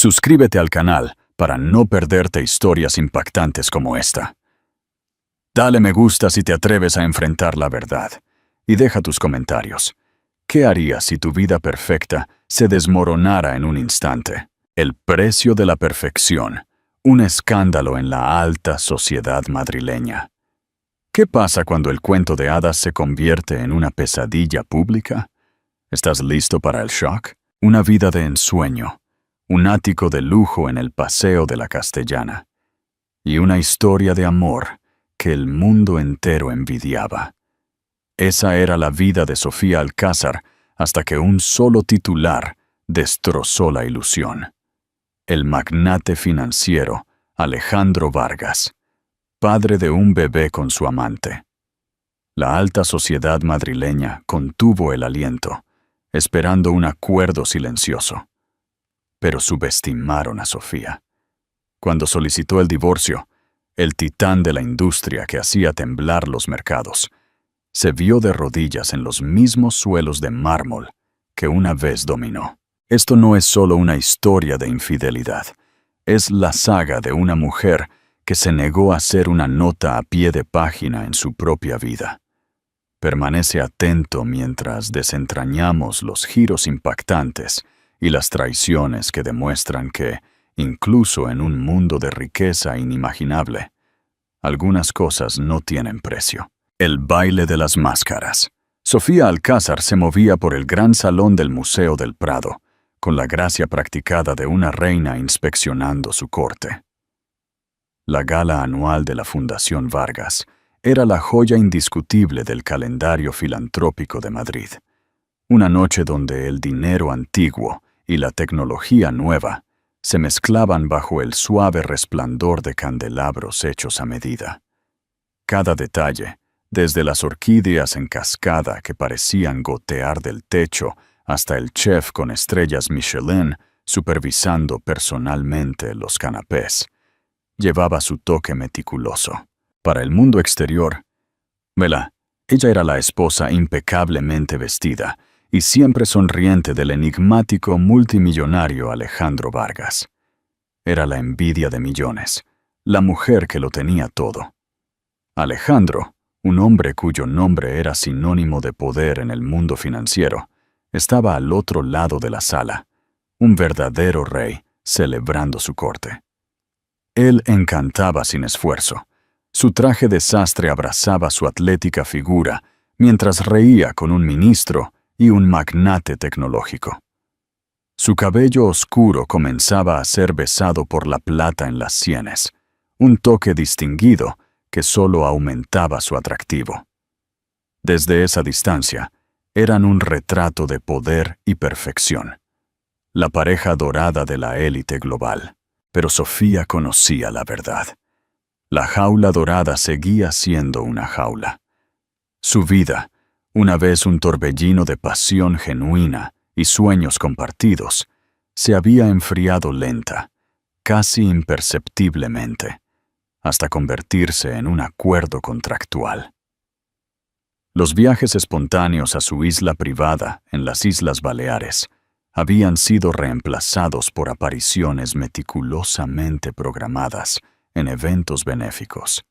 Suscríbete al canal para no perderte historias impactantes como esta. Dale me gusta si te atreves a enfrentar la verdad. Y deja tus comentarios. ¿Qué harías si tu vida perfecta se desmoronara en un instante? El precio de la perfección. Un escándalo en la alta sociedad madrileña. ¿Qué pasa cuando el cuento de hadas se convierte en una pesadilla pública? ¿Estás listo para el shock? Una vida de ensueño, un ático de lujo en el Paseo de la Castellana, y una historia de amor que el mundo entero envidiaba. Esa era la vida de Sofía Alcázar hasta que un solo titular destrozó la ilusión. El magnate financiero Alejandro Vargas, padre de un bebé con su amante. La alta sociedad madrileña contuvo el aliento, esperando un acuerdo silencioso. Pero subestimaron a Sofía. Cuando solicitó el divorcio, el titán de la industria que hacía temblar los mercados, se vio de rodillas en los mismos suelos de mármol que una vez dominó. Esto no es solo una historia de infidelidad, es la saga de una mujer que se negó a ser una nota a pie de página en su propia vida. Permanece atento mientras desentrañamos los giros impactantes y las traiciones que demuestran que, incluso en un mundo de riqueza inimaginable, algunas cosas no tienen precio. El baile de las máscaras. Sofía Alcázar se movía por el gran salón del Museo del Prado, con la gracia practicada de una reina inspeccionando su corte. La gala anual de la Fundación Vargas era la joya indiscutible del calendario filantrópico de Madrid. Una noche donde el dinero antiguo y la tecnología nueva se mezclaban bajo el suave resplandor de candelabros hechos a medida. Cada detalle, desde las orquídeas en cascada que parecían gotear del techo hasta el chef con estrellas Michelin supervisando personalmente los canapés, llevaba su toque meticuloso. Para el mundo exterior, ella era la esposa impecablemente vestida y siempre sonriente del enigmático multimillonario Alejandro Vargas. Era la envidia de millones, la mujer que lo tenía todo. Alejandro, un hombre cuyo nombre era sinónimo de poder en el mundo financiero, estaba al otro lado de la sala, un verdadero rey celebrando su corte. Él encantaba sin esfuerzo. Su traje de sastre abrazaba su atlética figura mientras reía con un ministro y un magnate tecnológico. Su cabello oscuro comenzaba a ser besado por la plata en las sienes, un toque distinguido que solo aumentaba su atractivo. Desde esa distancia, eran un retrato de poder y perfección, la pareja dorada de la élite global. Pero Sofía conocía la verdad. La jaula dorada seguía siendo una jaula. Su vida, una vez un torbellino de pasión genuina y sueños compartidos, se había enfriado lenta, casi imperceptiblemente, hasta convertirse en un acuerdo contractual. Los viajes espontáneos a su isla privada en las Islas Baleares habían sido reemplazados por apariciones meticulosamente programadas en eventos benéficos.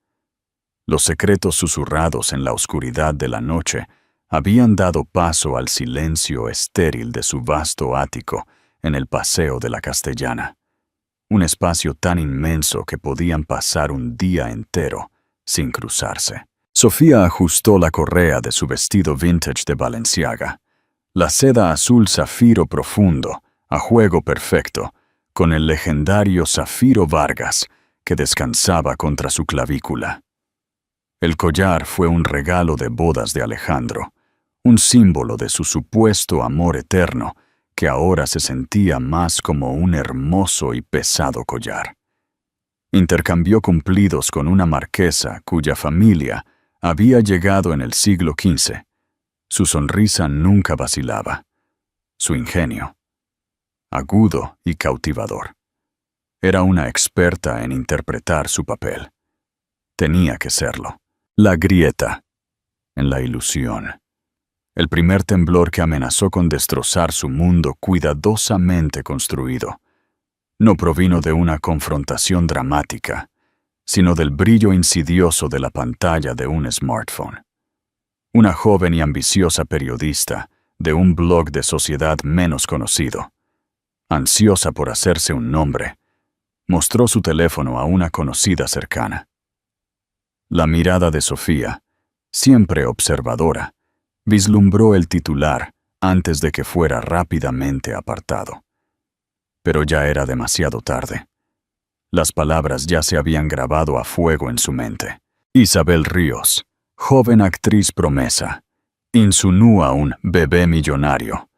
Los secretos susurrados en la oscuridad de la noche habían dado paso al silencio estéril de su vasto ático en el Paseo de la Castellana, un espacio tan inmenso que podían pasar un día entero sin cruzarse. Sofía ajustó la correa de su vestido vintage de Balenciaga, la seda azul zafiro profundo, a juego perfecto, con el legendario Zafiro Vargas que descansaba contra su clavícula. El collar fue un regalo de bodas de Alejandro, un símbolo de su supuesto amor eterno, que ahora se sentía más como un hermoso y pesado collar. Intercambió cumplidos con una marquesa cuya familia había llegado en el siglo XV. Su sonrisa nunca vacilaba. Su ingenio, agudo y cautivador. Era una experta en interpretar su papel. Tenía que serlo. La grieta, en la ilusión. El primer temblor que amenazó con destrozar su mundo cuidadosamente construido. no provino de una confrontación dramática, sino del brillo insidioso de la pantalla de un smartphone. Una joven y ambiciosa periodista de un blog de sociedad menos conocido, ansiosa por hacerse un nombre, mostró su teléfono a una conocida cercana. La mirada de Sofía, siempre observadora, vislumbró el titular antes de que fuera rápidamente apartado. Pero ya era demasiado tarde. Las palabras ya se habían grabado a fuego en su mente. Isabel Ríos, joven actriz promesa, insinúa un bebé millonario.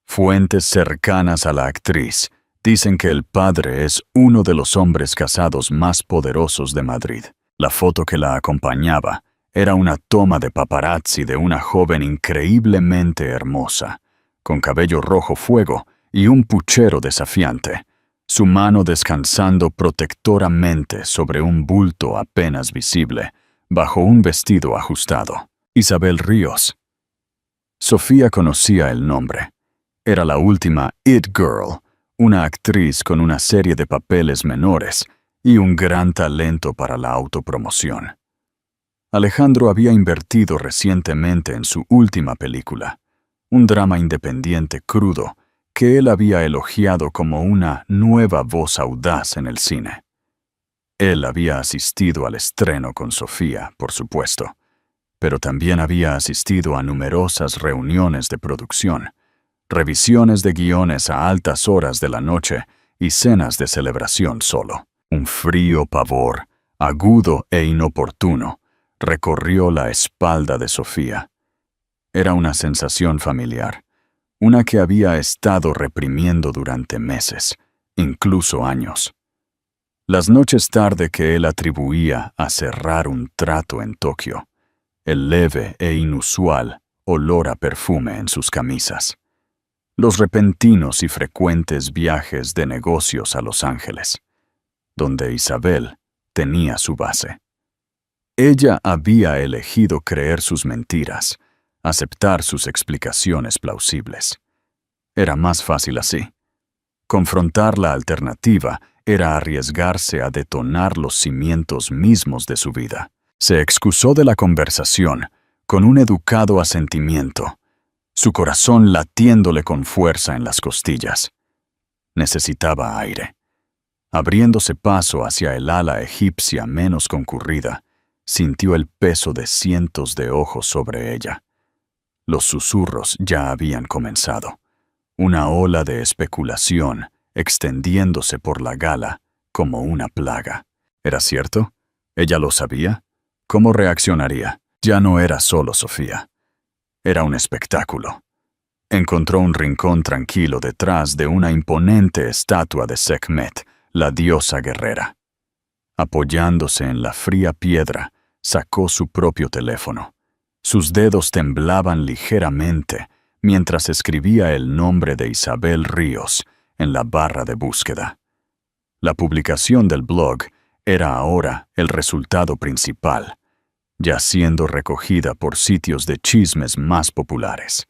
Fuentes cercanas a la actriz dicen que el padre es uno de los hombres casados más poderosos de Madrid. La foto que la acompañaba era una toma de paparazzi de una joven increíblemente hermosa, con cabello rojo fuego y un puchero desafiante, su mano descansando protectoramente sobre un bulto apenas visible, bajo un vestido ajustado. Isabel Ríos. Sofía conocía el nombre. Era la última It Girl, una actriz con una serie de papeles menores y un gran talento para la autopromoción. Alejandro había invertido recientemente en su última película, un drama independiente crudo que él había elogiado como una nueva voz audaz en el cine. Él había asistido al estreno con Sofía, por supuesto, pero también había asistido a numerosas reuniones de producción, revisiones de guiones a altas horas de la noche y cenas de celebración solo. Un frío pavor, agudo e inoportuno, recorrió la espalda de Sofía. Era una sensación familiar, una que había estado reprimiendo durante meses, incluso años. Las noches tarde que él atribuía a cerrar un trato en Tokio, el leve e inusual olor a perfume en sus camisas, los repentinos y frecuentes viajes de negocios a Los Ángeles, donde Isabel tenía su base. Ella había elegido creer sus mentiras, aceptar sus explicaciones plausibles. Era más fácil así. Confrontar la alternativa era arriesgarse a detonar los cimientos mismos de su vida. Se excusó de la conversación con un educado asentimiento, su corazón latiéndole con fuerza en las costillas. Necesitaba aire. Abriéndose paso hacia el ala egipcia menos concurrida, sintió el peso de cientos de ojos sobre ella. Los susurros ya habían comenzado. Una ola de especulación extendiéndose por la gala como una plaga. ¿Era cierto? ¿Ella lo sabía? ¿Cómo reaccionaría? Ya no era solo Sofía. Era un espectáculo. Encontró un rincón tranquilo detrás de una imponente estatua de Sekhmet, la diosa guerrera. Apoyándose en la fría piedra, sacó su propio teléfono. Sus dedos temblaban ligeramente mientras escribía el nombre de Isabel Ríos en la barra de búsqueda. La publicación del blog era ahora el resultado principal, ya siendo recogida por sitios de chismes más populares.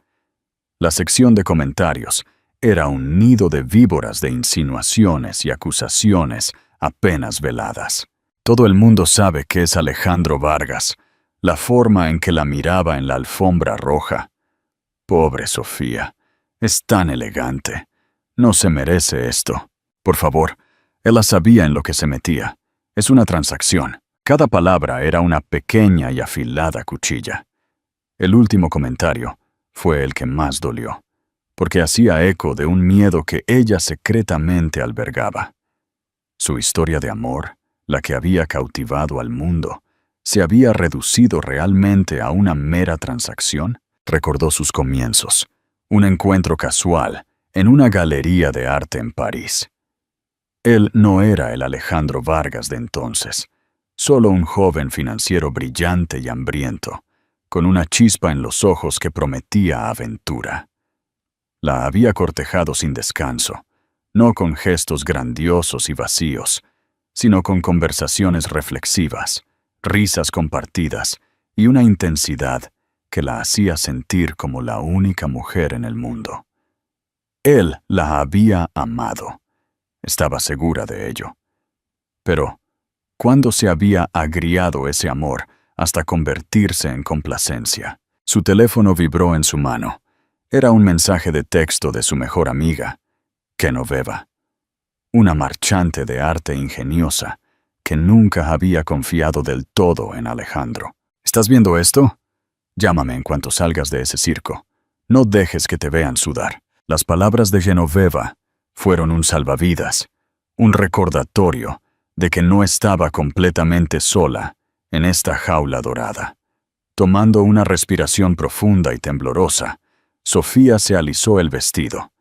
La sección de comentarios era un nido de víboras de insinuaciones y acusaciones apenas veladas. Todo el mundo sabe que es Alejandro Vargas, la forma en que la miraba en la alfombra roja. Pobre Sofía, es tan elegante. No se merece esto. Por favor, él la sabía en lo que se metía. Es una transacción. Cada palabra era una pequeña y afilada cuchilla. El último comentario fue el que más dolió, porque hacía eco de un miedo que ella secretamente albergaba. Su historia de amor, la que había cautivado al mundo, ¿se había reducido realmente a una mera transacción? Recordó sus comienzos, un encuentro casual en una galería de arte en París. Él no era el Alejandro Vargas de entonces, solo un joven financiero brillante y hambriento, con una chispa en los ojos que prometía aventura. La había cortejado sin descanso, no con gestos grandiosos y vacíos, sino con conversaciones reflexivas, risas compartidas y una intensidad que la hacía sentir como la única mujer en el mundo. Él la había amado, Estaba segura de ello. Pero, ¿cuándo se había agriado ese amor hasta convertirse en complacencia? Su teléfono vibró en su mano. Era un mensaje de texto de su mejor amiga, Genoveva, una marchante de arte ingeniosa que nunca había confiado del todo en Alejandro. ¿Estás viendo esto? Llámame en cuanto salgas de ese circo. No dejes que te vean sudar. Las palabras de Genoveva fueron un salvavidas, un recordatorio de que no estaba completamente sola en esta jaula dorada. Tomando una respiración profunda y temblorosa, Sofía se alisó el vestido,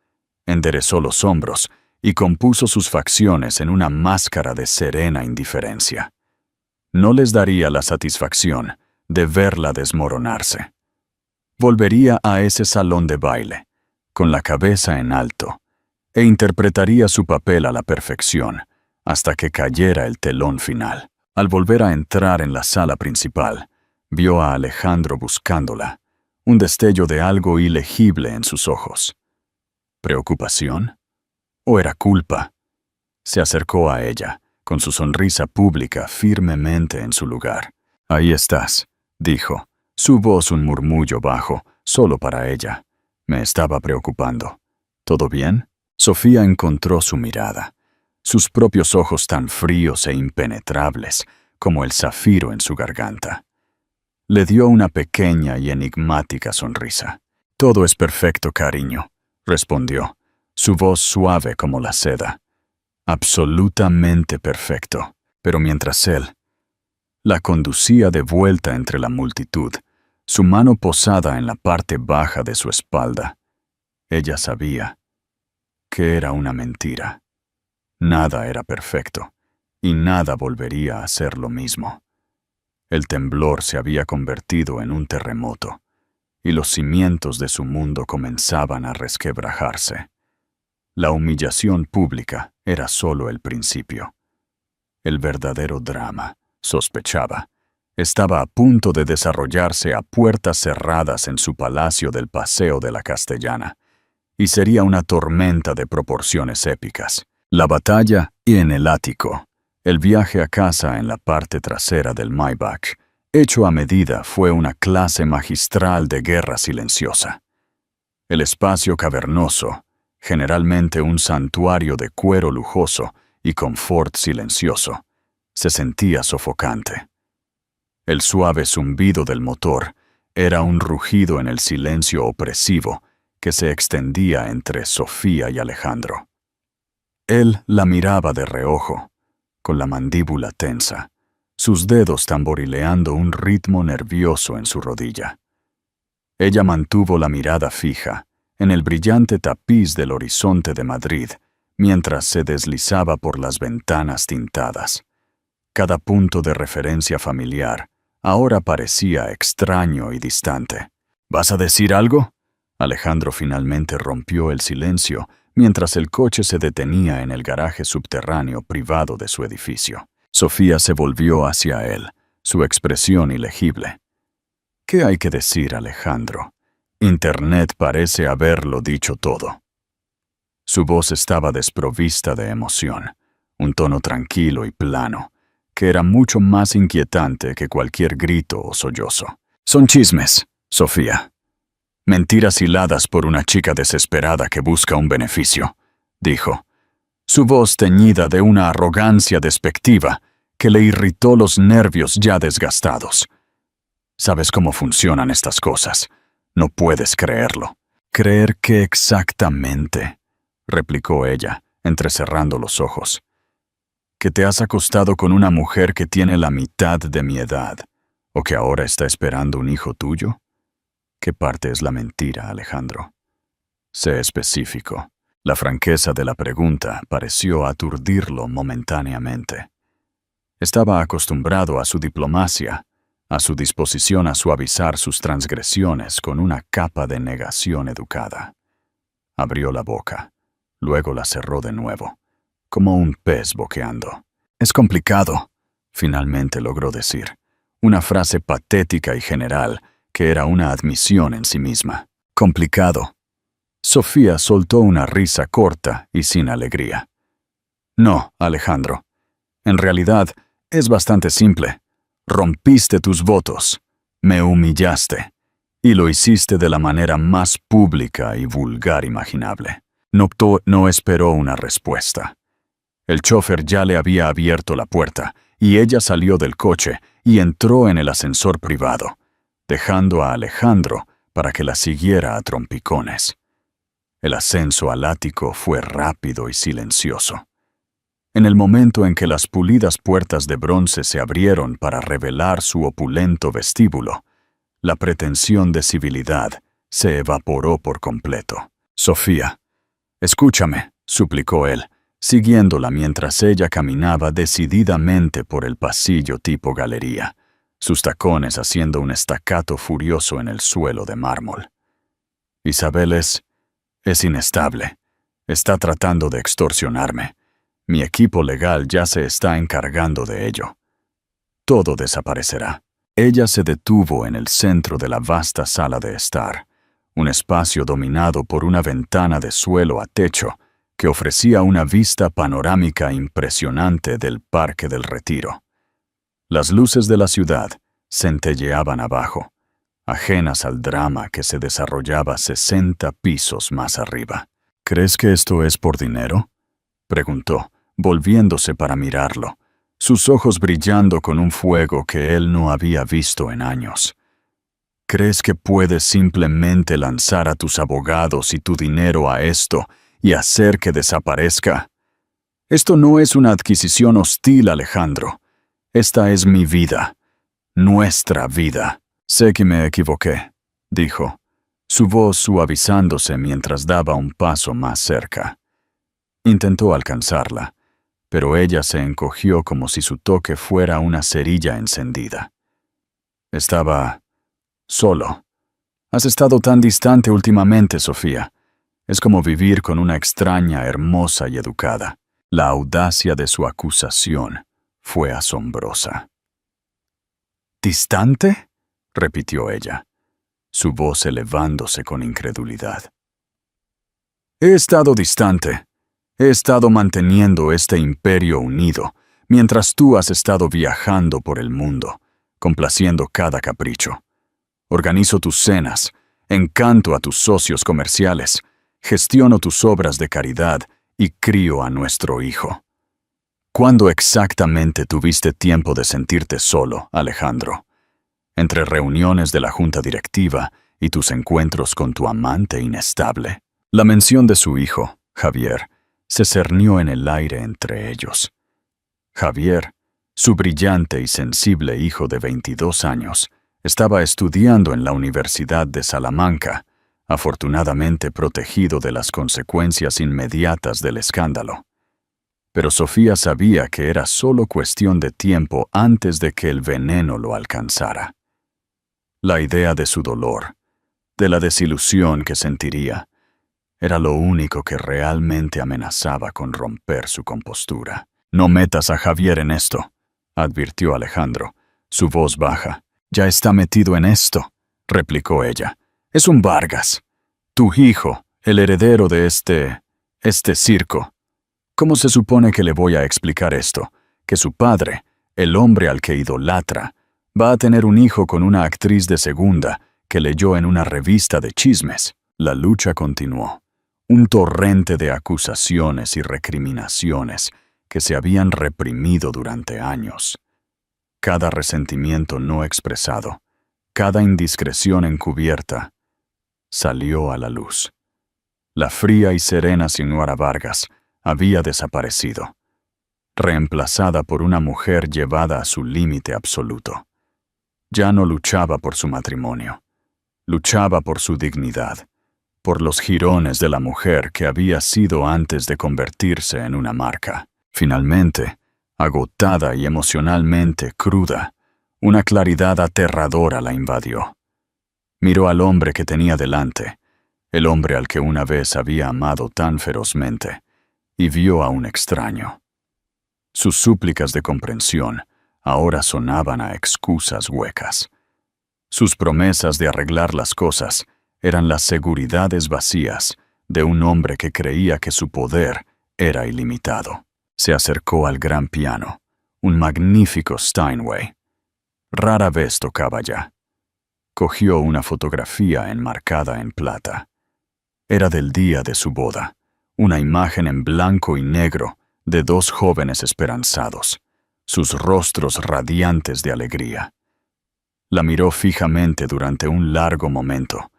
enderezó los hombros y compuso sus facciones en una máscara de serena indiferencia. No les daría la satisfacción de verla desmoronarse. Volvería a ese salón de baile, con la cabeza en alto, e interpretaría su papel a la perfección, hasta que cayera el telón final. Al volver a entrar en la sala principal, vio a Alejandro buscándola, un destello de algo ilegible en sus ojos. ¿Preocupación? ¿O era culpa? Se acercó a ella, con su sonrisa pública firmemente en su lugar. «Ahí estás», dijo, su voz un murmullo bajo, solo para ella. Me estaba preocupando. ¿Todo bien? Sofía encontró su mirada, sus propios ojos tan fríos e impenetrables como el zafiro en su garganta. Le dio una pequeña y enigmática sonrisa. «Todo es perfecto, cariño», respondió, su voz suave como la seda. Absolutamente perfecto. Pero mientras él la conducía de vuelta entre la multitud, su mano posada en la parte baja de su espalda, ella sabía que era una mentira. Nada era perfecto, y nada volvería a ser lo mismo. El temblor se había convertido en un terremoto, y los cimientos de su mundo comenzaban a resquebrajarse. La humillación pública era solo el principio. El verdadero drama, sospechaba, estaba a punto de desarrollarse a puertas cerradas en su palacio del Paseo de la Castellana, y sería una tormenta de proporciones épicas. La batalla y en el ático, el viaje a casa en la parte trasera del Maybach, hecho a medida, fue una clase magistral de guerra silenciosa. El espacio cavernoso, generalmente un santuario de cuero lujoso y confort silencioso, se sentía sofocante. El suave zumbido del motor era un rugido en el silencio opresivo que se extendía entre Sofía y Alejandro. Él la miraba de reojo, con la mandíbula tensa, sus dedos tamborileando un ritmo nervioso en su rodilla. Ella mantuvo la mirada fija en el brillante tapiz del horizonte de Madrid, mientras se deslizaba por las ventanas tintadas. Cada punto de referencia familiar ahora parecía extraño y distante. ¿Vas a decir algo? Alejandro finalmente rompió el silencio mientras el coche se detenía en el garaje subterráneo privado de su edificio. Sofía se volvió hacia él, su expresión ilegible. ¿Qué hay que decir, Alejandro? Internet parece haberlo dicho todo. Su voz estaba desprovista de emoción, un tono tranquilo y plano, que era mucho más inquietante que cualquier grito o sollozo. Son chismes, Sofía. Mentiras hiladas por una chica desesperada que busca un beneficio, dijo, su voz teñida de una arrogancia despectiva que le irritó los nervios ya desgastados. Sabes cómo funcionan estas cosas. No puedes creerlo. ¿Creer qué exactamente?, replicó ella, entrecerrando los ojos. ¿Que te has acostado con una mujer que tiene la mitad de mi edad, o que ahora está esperando un hijo tuyo? ¿Qué parte es la mentira, Alejandro? Sé específico. La franqueza de la pregunta pareció aturdirlo momentáneamente. Estaba acostumbrado a su diplomacia, a su disposición a suavizar sus transgresiones con una capa de negación educada. Abrió la boca, luego la cerró de nuevo, como un pez boqueando. «Es complicado», finalmente logró decir, una frase patética y general que era una admisión en sí misma. «Complicado». Sofía soltó una risa corta y sin alegría. No, Alejandro. En realidad, es bastante simple. Rompiste tus votos, me humillaste, y lo hiciste de la manera más pública y vulgar imaginable. No esperó una respuesta. El chofer ya le había abierto la puerta, y ella salió del coche y entró en el ascensor privado, dejando a Alejandro para que la siguiera a trompicones. El ascenso al ático fue rápido y silencioso. En el momento en que las pulidas puertas de bronce se abrieron para revelar su opulento vestíbulo, la pretensión de civilidad se evaporó por completo. «Sofía, escúchame», suplicó él, siguiéndola mientras ella caminaba decididamente por el pasillo tipo galería, sus tacones haciendo un estacato furioso en el suelo de mármol. «Isabel es inestable. Está tratando de extorsionarme. Mi equipo legal ya se está encargando de ello. Todo desaparecerá». Ella se detuvo en el centro de la vasta sala de estar, un espacio dominado por una ventana de suelo a techo que ofrecía una vista panorámica impresionante del Parque del Retiro. Las luces de la ciudad centelleaban abajo, ajenas al drama que se desarrollaba 60 pisos más arriba. «¿Crees que esto es por dinero?», preguntó, volviéndose para mirarlo, sus ojos brillando con un fuego que él no había visto en años. «¿Crees que puedes simplemente lanzar a tus abogados y tu dinero a esto y hacer que desaparezca? Esto no es una adquisición hostil, Alejandro. Esta es mi vida, nuestra vida». «Sé que me equivoqué», dijo, su voz suavizándose mientras daba un paso más cerca. Intentó alcanzarla, pero ella se encogió como si su toque fuera una cerilla encendida. «Estaba solo. Has estado tan distante últimamente, Sofía. Es como vivir con una extraña, hermosa y educada». La audacia de su acusación fue asombrosa. «¿Distante?», repitió ella, su voz elevándose con incredulidad. «He estado distante. He estado manteniendo este imperio unido, mientras tú has estado viajando por el mundo, complaciendo cada capricho. Organizo tus cenas, encanto a tus socios comerciales, gestiono tus obras de caridad y crío a nuestro hijo. ¿Cuándo exactamente tuviste tiempo de sentirte solo, Alejandro? Entre reuniones de la junta directiva y tus encuentros con tu amante inestable». La mención de su hijo, Javier, se cernió en el aire entre ellos. Javier, su brillante y sensible hijo de 22 años, estaba estudiando en la Universidad de Salamanca, afortunadamente protegido de las consecuencias inmediatas del escándalo. Pero Sofía sabía que era solo cuestión de tiempo antes de que el veneno lo alcanzara. La idea de su dolor, de la desilusión que sentiría, era lo único que realmente amenazaba con romper su compostura. «No metas a Javier en esto», advirtió Alejandro, su voz baja. «Ya está metido en esto», replicó ella. «Es un Vargas. Tu hijo, el heredero de este circo. ¿Cómo se supone que le voy a explicar esto? Que su padre, el hombre al que idolatra, va a tener un hijo con una actriz de segunda que leyó en una revista de chismes». La lucha continuó. Un torrente de acusaciones y recriminaciones que se habían reprimido durante años. Cada resentimiento no expresado, cada indiscreción encubierta, salió a la luz. La fría y serena señora Vargas había desaparecido, reemplazada por una mujer llevada a su límite absoluto. Ya no luchaba por su matrimonio, luchaba por su dignidad, por los jirones de la mujer que había sido antes de convertirse en una marca. Finalmente, agotada y emocionalmente cruda, una claridad aterradora la invadió. Miró al hombre que tenía delante, el hombre al que una vez había amado tan ferozmente, y vio a un extraño. Sus súplicas de comprensión ahora sonaban a excusas huecas. Sus promesas de arreglar las cosas eran las seguridades vacías de un hombre que creía que su poder era ilimitado. Se acercó al gran piano, un magnífico Steinway. Rara vez tocaba ya. Cogió una fotografía enmarcada en plata. Era del día de su boda, una imagen en blanco y negro de dos jóvenes esperanzados, sus rostros radiantes de alegría. La miró fijamente durante un largo momento.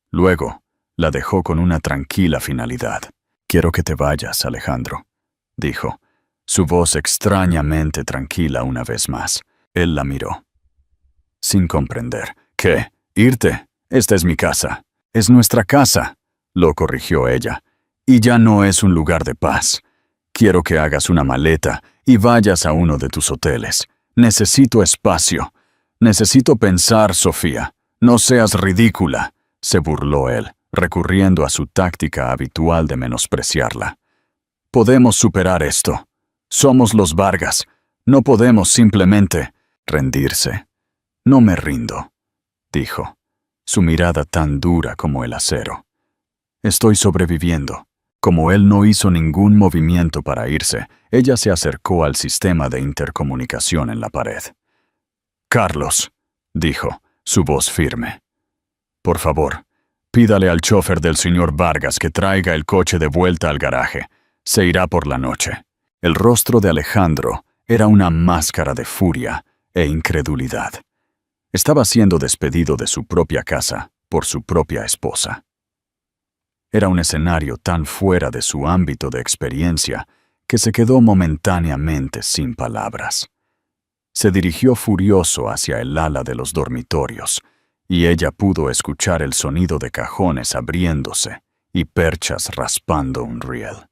Luego, la dejó con una tranquila finalidad. «Quiero que te vayas, Alejandro», dijo, su voz extrañamente tranquila una vez más. Él la miró, sin comprender. «¿Qué? ¿Irte? Esta es mi casa». «Es nuestra casa», lo corrigió ella, «y ya no es un lugar de paz. Quiero que hagas una maleta y vayas a uno de tus hoteles. Necesito espacio. Necesito pensar, Sofía. No seas ridícula», se burló él, recurriendo a su táctica habitual de menospreciarla. «Podemos superar esto. Somos los Vargas. No podemos simplemente rendirse». «No me rindo», dijo, su mirada tan dura como el acero. «Estoy sobreviviendo». Como él no hizo ningún movimiento para irse, ella se acercó al sistema de intercomunicación en la pared. «Carlos», dijo, su voz firme. «Por favor, pídale al chofer del señor Vargas que traiga el coche de vuelta al garaje. Se irá por la noche». El rostro de Alejandro era una máscara de furia e incredulidad. Estaba siendo despedido de su propia casa por su propia esposa. Era un escenario tan fuera de su ámbito de experiencia que se quedó momentáneamente sin palabras. Se dirigió furioso hacia el ala de los dormitorios, y ella pudo escuchar el sonido de cajones abriéndose y perchas raspando un riel.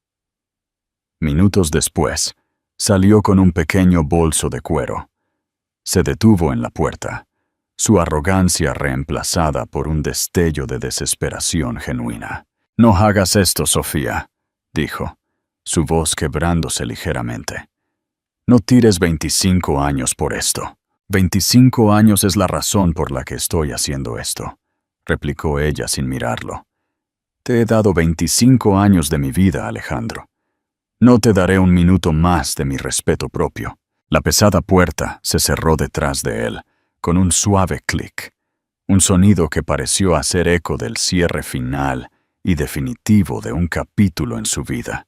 Minutos después, salió con un pequeño bolso de cuero. Se detuvo en la puerta, su arrogancia reemplazada por un destello de desesperación genuina. «No hagas esto, Sofía», dijo, su voz quebrándose ligeramente. «No tires 25 años por esto». «25 años es la razón por la que estoy haciendo esto», replicó ella sin mirarlo. «Te he dado 25 años de mi vida, Alejandro. No te daré un minuto más de mi respeto propio». La pesada puerta se cerró detrás de él, con un suave clic, un sonido que pareció hacer eco del cierre final y definitivo de un capítulo en su vida.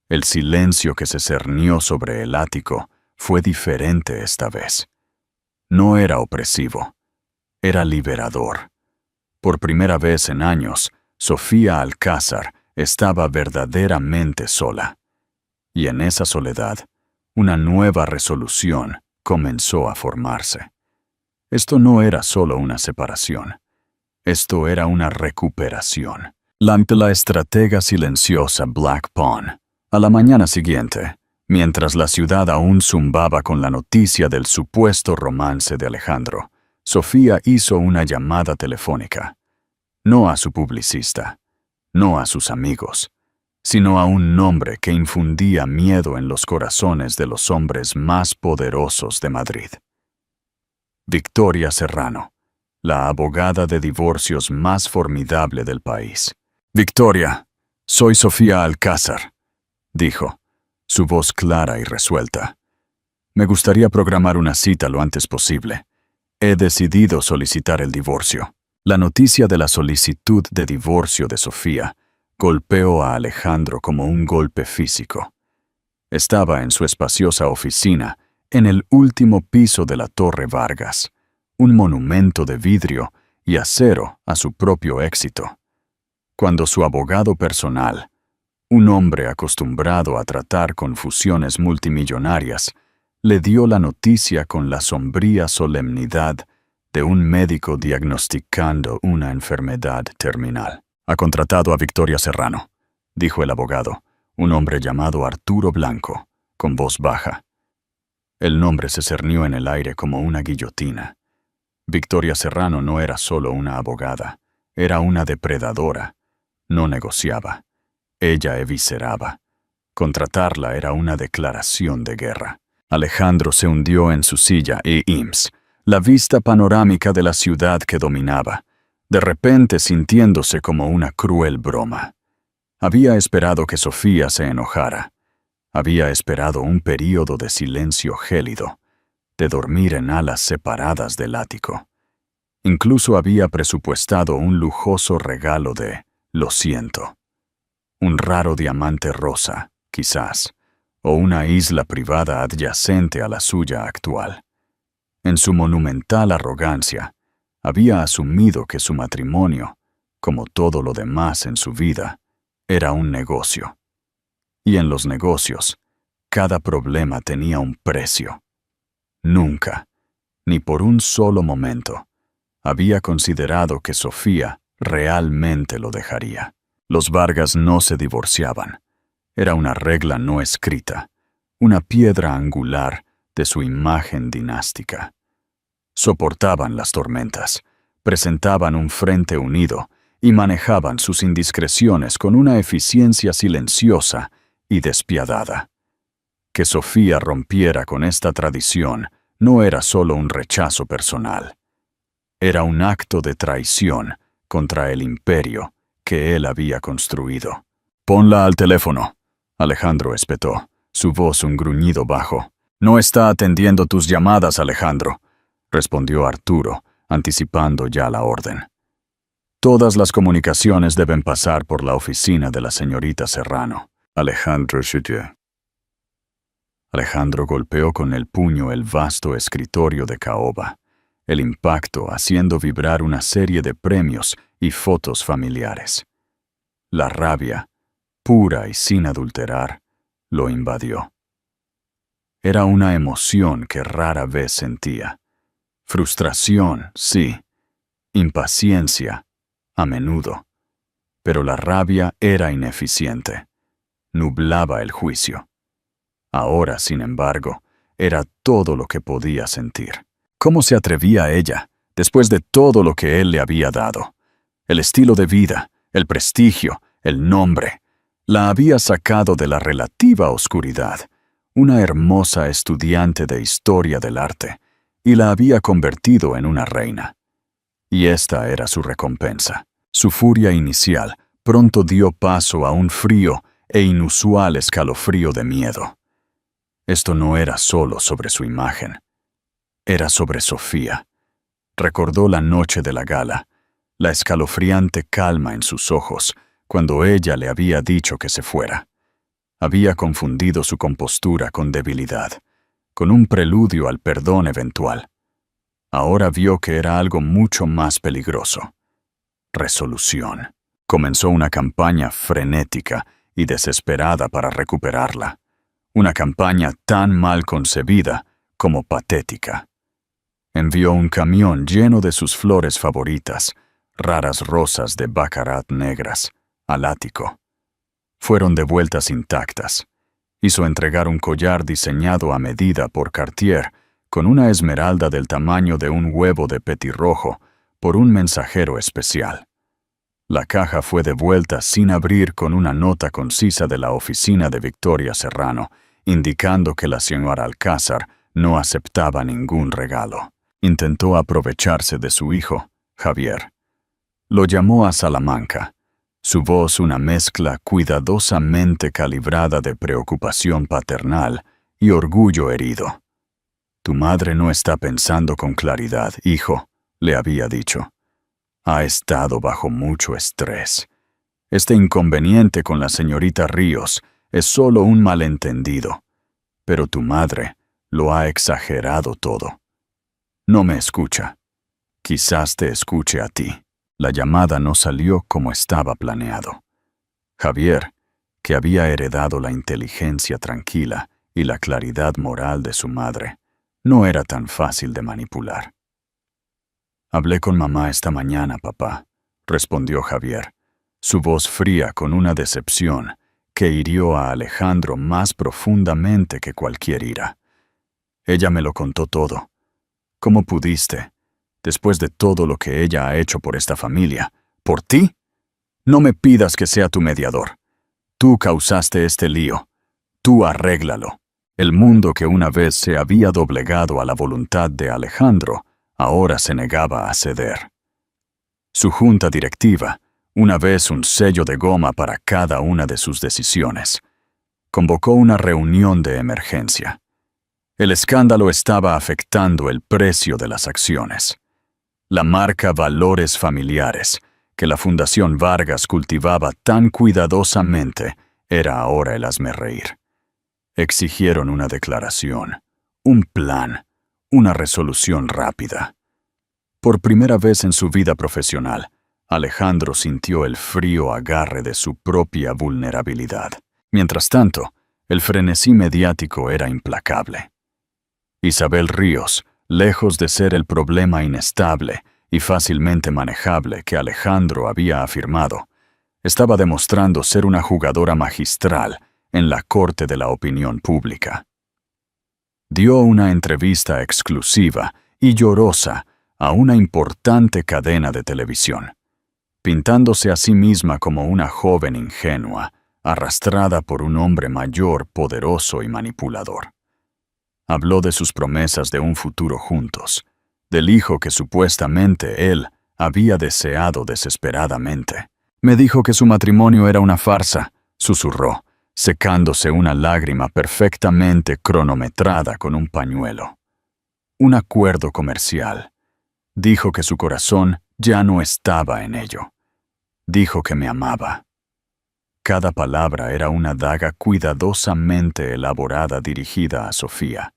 El silencio que se cernió sobre el ático fue diferente esta vez. No era opresivo, era liberador. Por primera vez en años, Sofía Alcázar estaba verdaderamente sola. Y en esa soledad, una nueva resolución comenzó a formarse. Esto no era solo una separación. Esto era una recuperación. La estratega silenciosa Black Pawn. A la mañana siguiente, mientras la ciudad aún zumbaba con la noticia del supuesto romance de Alejandro, Sofía hizo una llamada telefónica. No a su publicista, no a sus amigos, sino a un nombre que infundía miedo en los corazones de los hombres más poderosos de Madrid. Victoria Serrano, la abogada de divorcios más formidable del país. «Victoria, soy Sofía Alcázar», dijo, su voz clara y resuelta. «Me gustaría programar una cita lo antes posible. He decidido solicitar el divorcio». La noticia de la solicitud de divorcio de Sofía golpeó a Alejandro como un golpe físico. Estaba en su espaciosa oficina, en el último piso de la Torre Vargas, un monumento de vidrio y acero a su propio éxito, cuando su abogado personal, un hombre acostumbrado a tratar con fusiones multimillonarias, le dio la noticia con la sombría solemnidad de un médico diagnosticando una enfermedad terminal. «Ha contratado a Victoria Serrano», dijo el abogado, un hombre llamado Arturo Blanco, con voz baja. El nombre se cernió en el aire como una guillotina. Victoria Serrano no era solo una abogada, era una depredadora. No negociaba. Ella evisceraba. Contratarla era una declaración de guerra. Alejandro se hundió en su silla e IMSS, la vista panorámica de la ciudad que dominaba, de repente sintiéndose como una cruel broma. Había esperado que Sofía se enojara. Había esperado un período de silencio gélido, de dormir en alas separadas del ático. Incluso había presupuestado un lujoso regalo de «lo siento». Un raro diamante rosa, quizás, o una isla privada adyacente a la suya actual. En su monumental arrogancia, había asumido que su matrimonio, como todo lo demás en su vida, era un negocio. Y en los negocios, cada problema tenía un precio. Nunca, ni por un solo momento, había considerado que Sofía realmente lo dejaría. Los Vargas no se divorciaban. Era una regla no escrita, una piedra angular de su imagen dinástica. Soportaban las tormentas, presentaban un frente unido y manejaban sus indiscreciones con una eficiencia silenciosa y despiadada. Que Sofía rompiera con esta tradición no era solo un rechazo personal. Era un acto de traición contra el imperio que él había construido. «Ponla al teléfono», Alejandro espetó, su voz un gruñido bajo. «No está atendiendo tus llamadas, Alejandro», respondió Arturo, anticipando ya la orden. «Todas las comunicaciones deben pasar por la oficina de la señorita Serrano». Alejandro golpeó con el puño el vasto escritorio de caoba, el impacto haciendo vibrar una serie de premios y fotos familiares. La rabia, pura y sin adulterar, lo invadió. Era una emoción que rara vez sentía. Frustración, sí. Impaciencia, a menudo. Pero la rabia era ineficiente. Nublaba el juicio. Ahora, sin embargo, era todo lo que podía sentir. ¿Cómo se atrevía ella, después de todo lo que él le había dado? El estilo de vida, el prestigio, el nombre. La había sacado de la relativa oscuridad, una hermosa estudiante de historia del arte, y la había convertido en una reina. Y esta era su recompensa. Su furia inicial pronto dio paso a un frío e inusual escalofrío de miedo. Esto no era solo sobre su imagen. Era sobre Sofía. Recordó la noche de la gala, la escalofriante calma en sus ojos cuando ella le había dicho que se fuera. Había confundido su compostura con debilidad, con un preludio al perdón eventual. Ahora vio que era algo mucho más peligroso. Resolución. Comenzó una campaña frenética y desesperada para recuperarla. Una campaña tan mal concebida como patética. Envió un camión lleno de sus flores favoritas, raras rosas de baccarat negras, al ático. Fueron devueltas intactas. Hizo entregar un collar diseñado a medida por Cartier, con una esmeralda del tamaño de un huevo de petirrojo, por un mensajero especial. La caja fue devuelta sin abrir con una nota concisa de la oficina de Victoria Serrano, indicando que la señora Alcázar no aceptaba ningún regalo. Intentó aprovecharse de su hijo, Javier. Lo llamó a Salamanca, su voz una mezcla cuidadosamente calibrada de preocupación paternal y orgullo herido. «Tu madre no está pensando con claridad, hijo», le había dicho. «Ha estado bajo mucho estrés. Este inconveniente con la señorita Ríos es solo un malentendido, pero tu madre lo ha exagerado todo. No me escucha. Quizás te escuche a ti». La llamada no salió como estaba planeado. Javier, que había heredado la inteligencia tranquila y la claridad moral de su madre, no era tan fácil de manipular. «Hablé con mamá esta mañana, papá», respondió Javier, su voz fría con una decepción que hirió a Alejandro más profundamente que cualquier ira. «Ella me lo contó todo. ¿Cómo pudiste, después de todo lo que ella ha hecho por esta familia, por ti? No me pidas que sea tu mediador. Tú causaste este lío. Tú arréglalo». El mundo que una vez se había doblegado a la voluntad de Alejandro, ahora se negaba a ceder. Su junta directiva, una vez un sello de goma para cada una de sus decisiones. convocó una reunión de emergencia. El escándalo estaba afectando el precio de las acciones. La marca Valores Familiares, que la Fundación Vargas cultivaba tan cuidadosamente, era ahora el hazmerreír. Exigieron una declaración, un plan, una resolución rápida. Por primera vez en su vida profesional, Alejandro sintió el frío agarre de su propia vulnerabilidad. Mientras tanto, el frenesí mediático era implacable. Isabel Ríos, lejos de ser el problema inestable y fácilmente manejable que Alejandro había afirmado, estaba demostrando ser una jugadora magistral en la corte de la opinión pública. Dio una entrevista exclusiva y llorosa a una importante cadena de televisión, pintándose a sí misma como una joven ingenua, arrastrada por un hombre mayor, poderoso y manipulador. Habló de sus promesas de un futuro juntos, del hijo que supuestamente él había deseado desesperadamente. Me dijo que su matrimonio era una farsa, susurró, secándose una lágrima perfectamente cronometrada con un pañuelo. Un acuerdo comercial. Dijo que su corazón ya no estaba en ello. Dijo que me amaba. Cada palabra era una daga cuidadosamente elaborada dirigida a Sofía,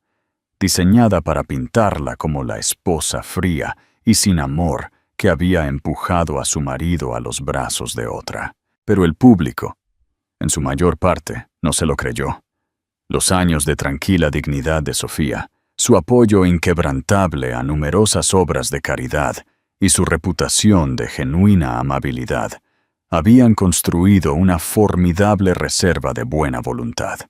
diseñada para pintarla como la esposa fría y sin amor que había empujado a su marido a los brazos de otra. Pero el público, en su mayor parte, no se lo creyó. Los años de tranquila dignidad de Sofía, su apoyo inquebrantable a numerosas obras de caridad y su reputación de genuina amabilidad habían construido una formidable reserva de buena voluntad.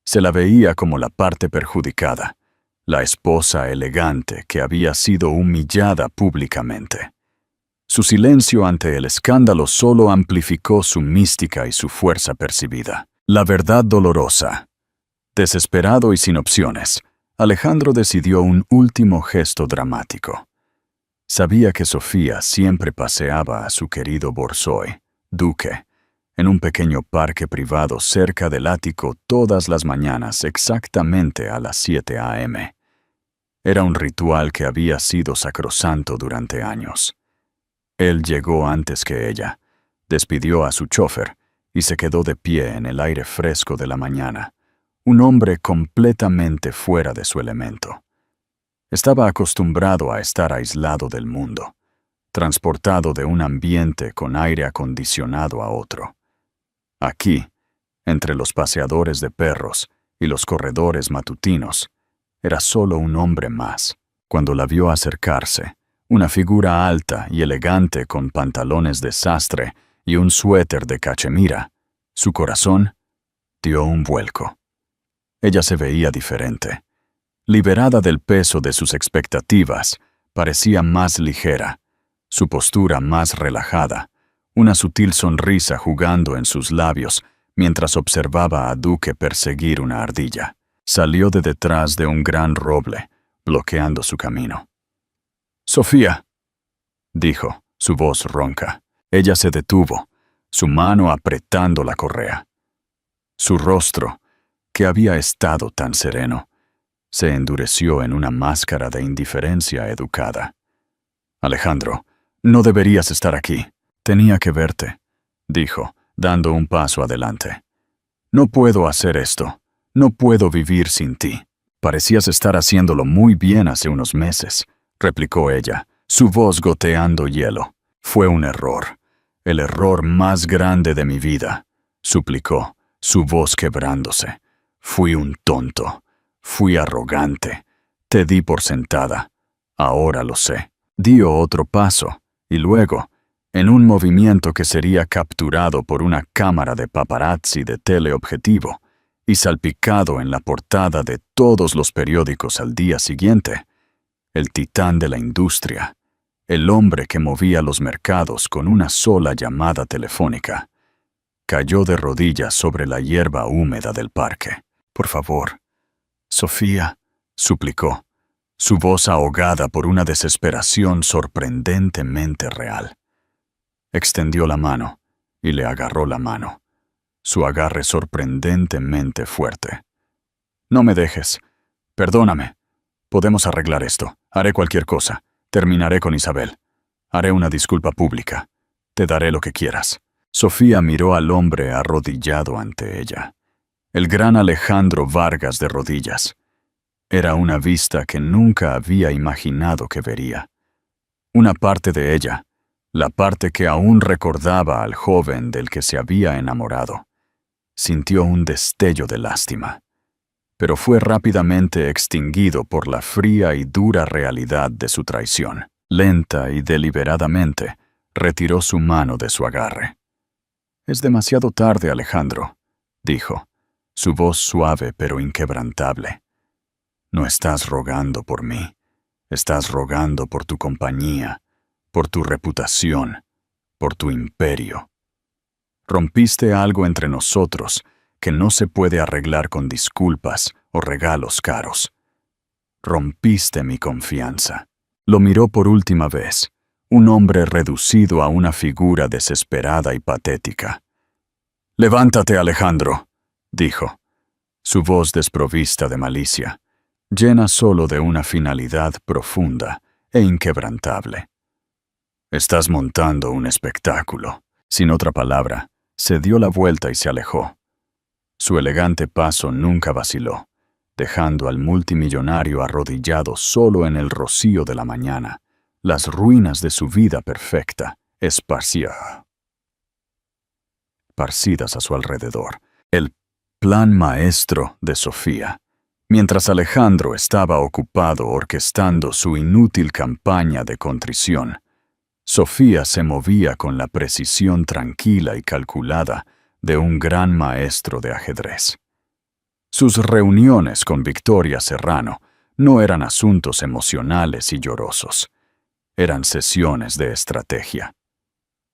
Se la veía como la parte perjudicada, la esposa elegante que había sido humillada públicamente. Su silencio ante el escándalo solo amplificó su mística y su fuerza percibida. La verdad dolorosa. Desesperado y sin opciones, Alejandro decidió un último gesto dramático. Sabía que Sofía siempre paseaba a su querido Borzoi, duque, en un pequeño parque privado cerca del ático todas las mañanas exactamente a las 7 a.m. Era un ritual que había sido sacrosanto durante años. Él llegó antes que ella, despidió a su chofer y se quedó de pie en el aire fresco de la mañana, un hombre completamente fuera de su elemento. Estaba acostumbrado a estar aislado del mundo, transportado de un ambiente con aire acondicionado a otro. Aquí, entre los paseadores de perros y los corredores matutinos, era solo un hombre más. Cuando la vio acercarse, una figura alta y elegante con pantalones de sastre y un suéter de cachemira, su corazón dio un vuelco. Ella se veía diferente. Liberada del peso de sus expectativas, parecía más ligera, su postura más relajada, una sutil sonrisa jugando en sus labios mientras observaba a Duque perseguir una ardilla. Salió de detrás de un gran roble, bloqueando su camino. «Sofía», dijo, su voz ronca. Ella se detuvo, su mano apretando la correa. Su rostro, que había estado tan sereno, se endureció en una máscara de indiferencia educada. «Alejandro, no deberías estar aquí. Tenía que verte», dijo, dando un paso adelante. «No puedo hacer esto. No puedo vivir sin ti». «Parecías estar haciéndolo muy bien hace unos meses», replicó ella, su voz goteando hielo. «Fue un error. El error más grande de mi vida», suplicó, su voz quebrándose. «Fui un tonto. Fui arrogante. Te di por sentada. Ahora lo sé». Dio otro paso, y luego, en un movimiento que sería capturado por una cámara de paparazzi de teleobjetivo y salpicado en la portada de todos los periódicos al día siguiente, el titán de la industria, el hombre que movía los mercados con una sola llamada telefónica, cayó de rodillas sobre la hierba húmeda del parque. «Por favor, Sofía», suplicó, su voz ahogada por una desesperación sorprendentemente real. Extendió la mano y le agarró la mano. su agarre sorprendentemente fuerte. «No me dejes. Perdóname. Podemos arreglar esto. Haré cualquier cosa. Terminaré con Isabel. Haré una disculpa pública. Te daré lo que quieras». Sofía miró al hombre arrodillado ante ella. El gran Alejandro Vargas de rodillas. Era una vista que nunca había imaginado que vería. Una parte de ella, la parte que aún recordaba al joven del que se había enamorado, sintió un destello de lástima, pero fue rápidamente extinguido por la fría y dura realidad de su traición. Lenta y deliberadamente, retiró su mano de su agarre. «Es demasiado tarde, Alejandro», dijo, su voz suave pero inquebrantable. «No estás rogando por mí, estás rogando por tu compañía, por tu reputación, por tu imperio. Rompiste algo entre nosotros que no se puede arreglar con disculpas o regalos caros. Rompiste mi confianza». Lo miró por última vez, un hombre reducido a una figura desesperada y patética. «Levántate, Alejandro», dijo, su voz desprovista de malicia, llena solo de una finalidad profunda e inquebrantable. «Estás montando un espectáculo». Sin otra palabra, se dio la vuelta y se alejó. Su elegante paso nunca vaciló, dejando al multimillonario arrodillado solo en el rocío de la mañana, las ruinas de su vida perfecta, esparcidas a su alrededor. El plan maestro de Sofía. Mientras Alejandro estaba ocupado orquestando su inútil campaña de contrición, Sofía se movía con la precisión tranquila y calculada de un gran maestro de ajedrez. Sus reuniones con Victoria Serrano no eran asuntos emocionales y llorosos. Eran sesiones de estrategia.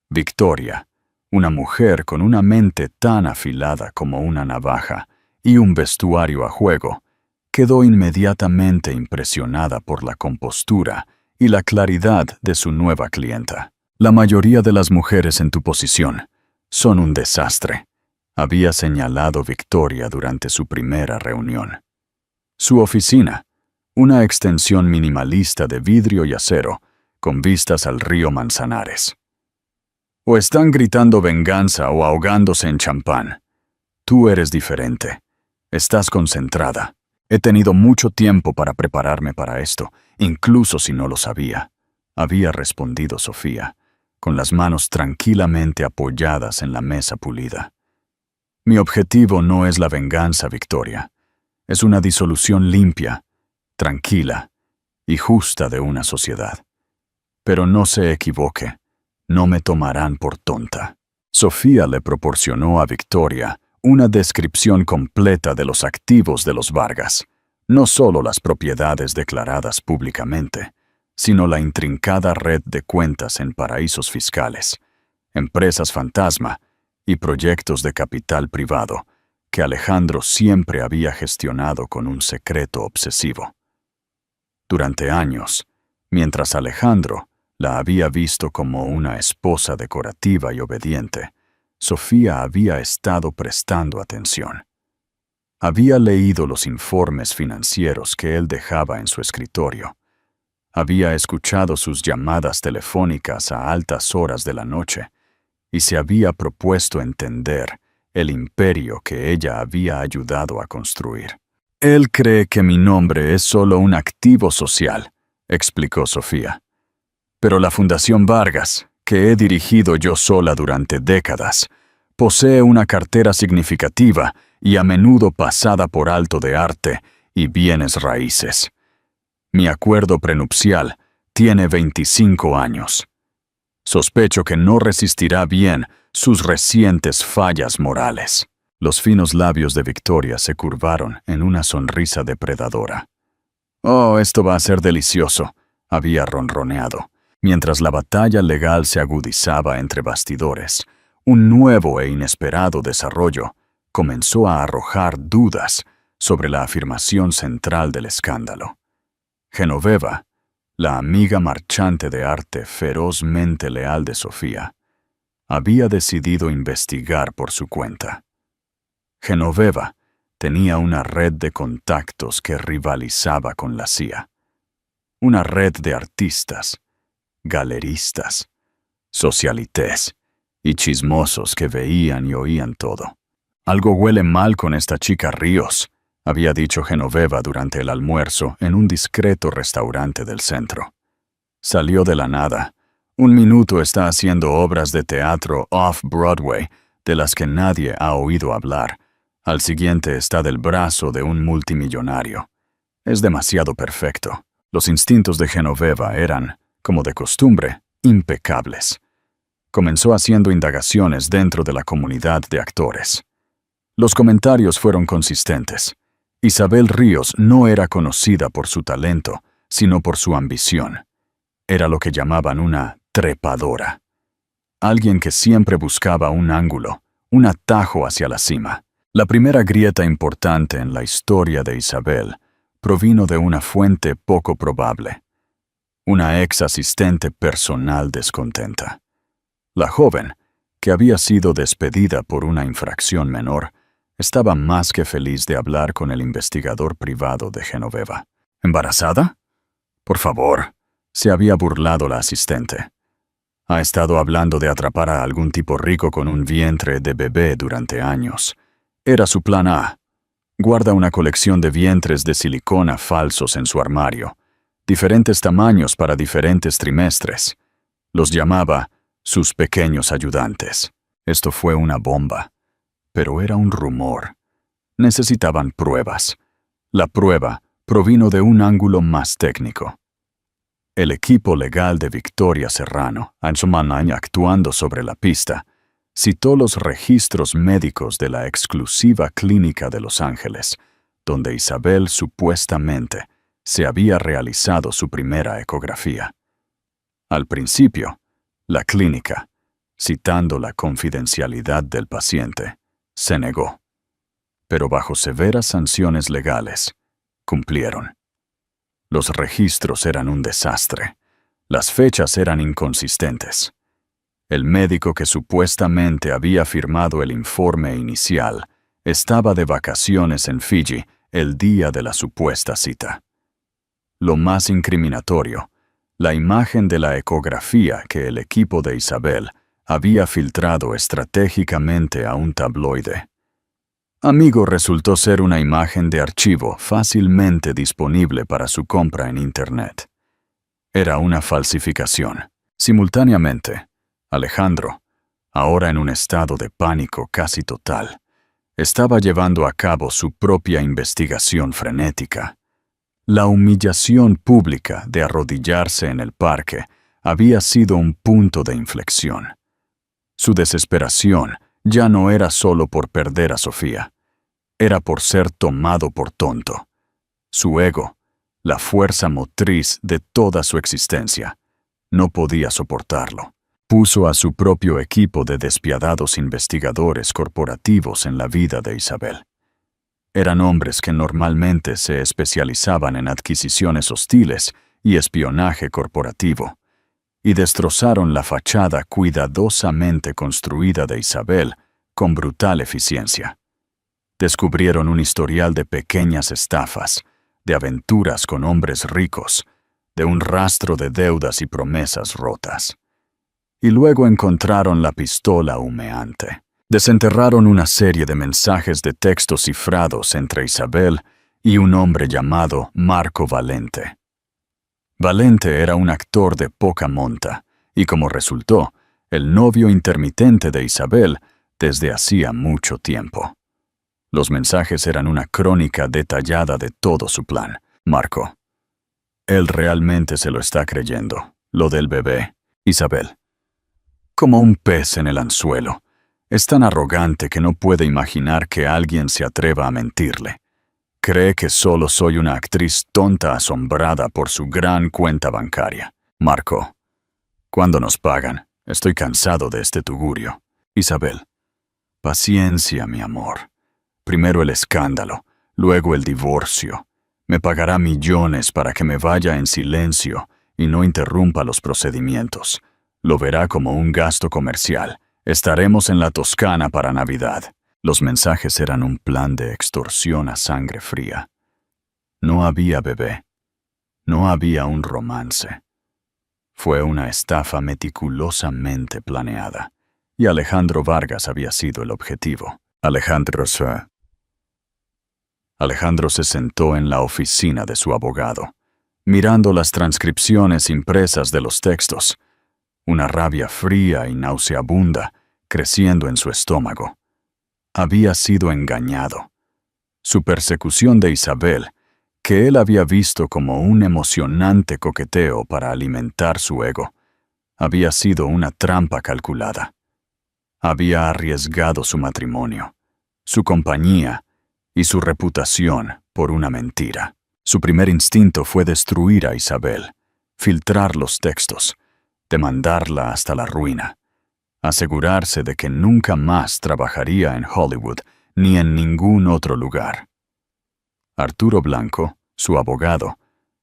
Victoria, una mujer con una mente tan afilada como una navaja y un vestuario a juego, quedó inmediatamente impresionada por la compostura y la claridad de su nueva clienta. «La mayoría de las mujeres en tu posición son un desastre», había señalado Victoria durante su primera reunión. Su oficina, una extensión minimalista de vidrio y acero, con vistas al río Manzanares. «O están gritando venganza o ahogándose en champán. Tú eres diferente. Estás concentrada. He tenido mucho tiempo para prepararme para esto, incluso si no lo sabía», había respondido Sofía, con las manos tranquilamente apoyadas en la mesa pulida. «Mi objetivo no es la venganza, Victoria. Es una disolución limpia, tranquila y justa de una sociedad. Pero no se equivoque, no me tomarán por tonta». Sofía le proporcionó a Victoria una descripción completa de los activos de los Vargas, no solo las propiedades declaradas públicamente, sino la intrincada red de cuentas en paraísos fiscales, empresas fantasma y proyectos de capital privado que Alejandro siempre había gestionado con un secreto obsesivo. Durante años, mientras Alejandro la había visto como una esposa decorativa y obediente, Sofía había estado prestando atención. Había leído los informes financieros que él dejaba en su escritorio. Había escuchado sus llamadas telefónicas a altas horas de la noche y se había propuesto entender el imperio que ella había ayudado a construir. «Él cree que mi nombre es solo un activo social», explicó Sofía. «Pero la Fundación Vargas, que he dirigido yo sola durante décadas, posee una cartera significativa y a menudo pasada por alto de arte y bienes raíces. Mi acuerdo prenupcial tiene 25 años. Sospecho que no resistirá bien sus recientes fallas morales». Los finos labios de Victoria se curvaron en una sonrisa depredadora. «Oh, esto va a ser delicioso», había ronroneado. Mientras la batalla legal se agudizaba entre bastidores, un nuevo e inesperado desarrollo comenzó a arrojar dudas sobre la afirmación central del escándalo. Genoveva, la amiga marchante de arte ferozmente leal de Sofía, había decidido investigar por su cuenta. Genoveva tenía una red de contactos que rivalizaba con la CIA. Una red de artistas, galeristas, socialités y chismosos que veían y oían todo. «Algo huele mal con esta chica Ríos», había dicho Genoveva durante el almuerzo en un discreto restaurante del centro. Salió de la nada. Un minuto está haciendo obras de teatro off-Broadway de las que nadie ha oído hablar. Al siguiente está del brazo de un multimillonario. Es demasiado perfecto. Los instintos de Genoveva eran, como de costumbre, impecables. Comenzó haciendo indagaciones dentro de la comunidad de actores. Los comentarios fueron consistentes. Isabel Ríos no era conocida por su talento, sino por su ambición. Era lo que llamaban una trepadora. Alguien que siempre buscaba un ángulo, un atajo hacia la cima. La primera grieta importante en la historia de Isabel provino de una fuente poco probable. Una ex asistente personal descontenta. La joven, que había sido despedida por una infracción menor, estaba más que feliz de hablar con el investigador privado de Genoveva. ¿Embarazada? Por favor, se había burlado la asistente. Ha estado hablando de atrapar a algún tipo rico con un vientre de bebé durante años. Era su plan A. Guarda una colección de vientres de silicona falsos en su armario, diferentes tamaños para diferentes trimestres. Los llamaba sus pequeños ayudantes. Esto fue una bomba, pero era un rumor. Necesitaban pruebas. La prueba provino de un ángulo más técnico. El equipo legal de Victoria Serrano, actuando sobre la pista, citó los registros médicos de la exclusiva clínica de Los Ángeles, donde Isabel supuestamente se había realizado su primera ecografía. Al principio, la clínica, citando la confidencialidad del paciente, se negó. Pero bajo severas sanciones legales, cumplieron. Los registros eran un desastre. Las fechas eran inconsistentes. El médico que supuestamente había firmado el informe inicial estaba de vacaciones en Fiji el día de la supuesta cita. Lo más incriminatorio, la imagen de la ecografía que el equipo de Isabel había filtrado estratégicamente a un tabloide. Amigo resultó ser una imagen de archivo fácilmente disponible para su compra en Internet. Era una falsificación. Simultáneamente, Alejandro, ahora en un estado de pánico casi total, estaba llevando a cabo su propia investigación frenética. La humillación pública de arrodillarse en el parque había sido un punto de inflexión. Su desesperación ya no era solo por perder a Sofía, era por ser tomado por tonto. Su ego, la fuerza motriz de toda su existencia, no podía soportarlo. Puso a su propio equipo de despiadados investigadores corporativos en la vida de Isabel. Eran hombres que normalmente se especializaban en adquisiciones hostiles y espionaje corporativo, y destrozaron la fachada cuidadosamente construida de Isabel con brutal eficiencia. Descubrieron un historial de pequeñas estafas, de aventuras con hombres ricos, de un rastro de deudas y promesas rotas. Y luego encontraron la pistola humeante. Desenterraron una serie de mensajes de texto cifrados entre Isabel y un hombre llamado Marco Valente. Valente era un actor de poca monta y, como resultó, el novio intermitente de Isabel desde hacía mucho tiempo. Los mensajes eran una crónica detallada de todo su plan. Marco. Él realmente se lo está creyendo, lo del bebé. Isabel. Como un pez en el anzuelo. Es tan arrogante que no puede imaginar que alguien se atreva a mentirle. Cree que solo soy una actriz tonta asombrada por su gran cuenta bancaria. Marco. ¿Cuándo nos pagan? Estoy cansado de este tugurio. Isabel. Paciencia, mi amor. Primero el escándalo, luego el divorcio. Me pagará millones para que me vaya en silencio y no interrumpa los procedimientos. Lo verá como un gasto comercial. Estaremos en la Toscana para Navidad. Los mensajes eran un plan de extorsión a sangre fría. No había bebé. No había un romance. Fue una estafa meticulosamente planeada, y Alejandro Vargas había sido el objetivo. Alejandro se sentó en la oficina de su abogado, mirando las transcripciones impresas de los textos, una rabia fría y nauseabunda creciendo en su estómago. Había sido engañado. Su persecución de Isabel, que él había visto como un emocionante coqueteo para alimentar su ego, había sido una trampa calculada. Había arriesgado su matrimonio, su compañía y su reputación por una mentira. Su primer instinto fue destruir a Isabel, filtrar los textos, demandarla hasta la ruina, asegurarse de que nunca más trabajaría en Hollywood ni en ningún otro lugar. Arturo Blanco, su abogado,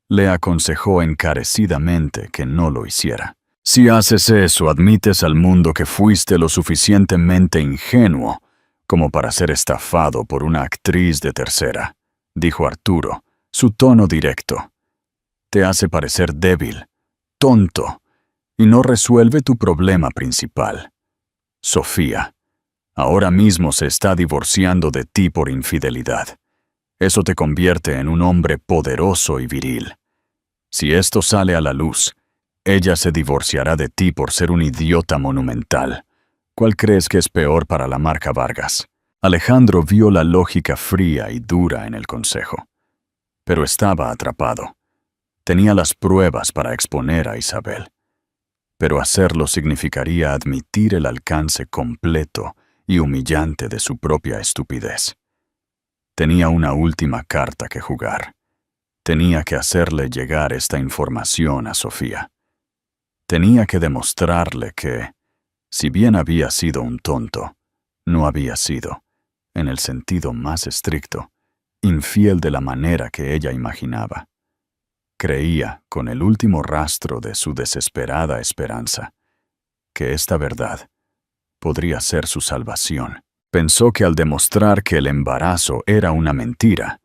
le aconsejó encarecidamente que no lo hiciera. Si haces eso, admites al mundo que fuiste lo suficientemente ingenuo como para ser estafado por una actriz de tercera, dijo Arturo, su tono directo. Te hace parecer débil, tonto, y no resuelve tu problema principal. Sofía, ahora mismo se está divorciando de ti por infidelidad. Eso te convierte en un hombre poderoso y viril. Si esto sale a la luz, ella se divorciará de ti por ser un idiota monumental. ¿Cuál crees que es peor para la marca Vargas? Alejandro vio la lógica fría y dura en el consejo. Pero estaba atrapado. Tenía las pruebas para exponer a Isabel. Pero hacerlo significaría admitir el alcance completo y humillante de su propia estupidez. Tenía una última carta que jugar. Tenía que hacerle llegar esta información a Sofía. Tenía que demostrarle que, si bien había sido un tonto, no había sido, en el sentido más estricto, infiel de la manera que ella imaginaba. Creía, con el último rastro de su desesperada esperanza, que esta verdad podría ser su salvación. Pensó que al demostrar que el embarazo era una mentira,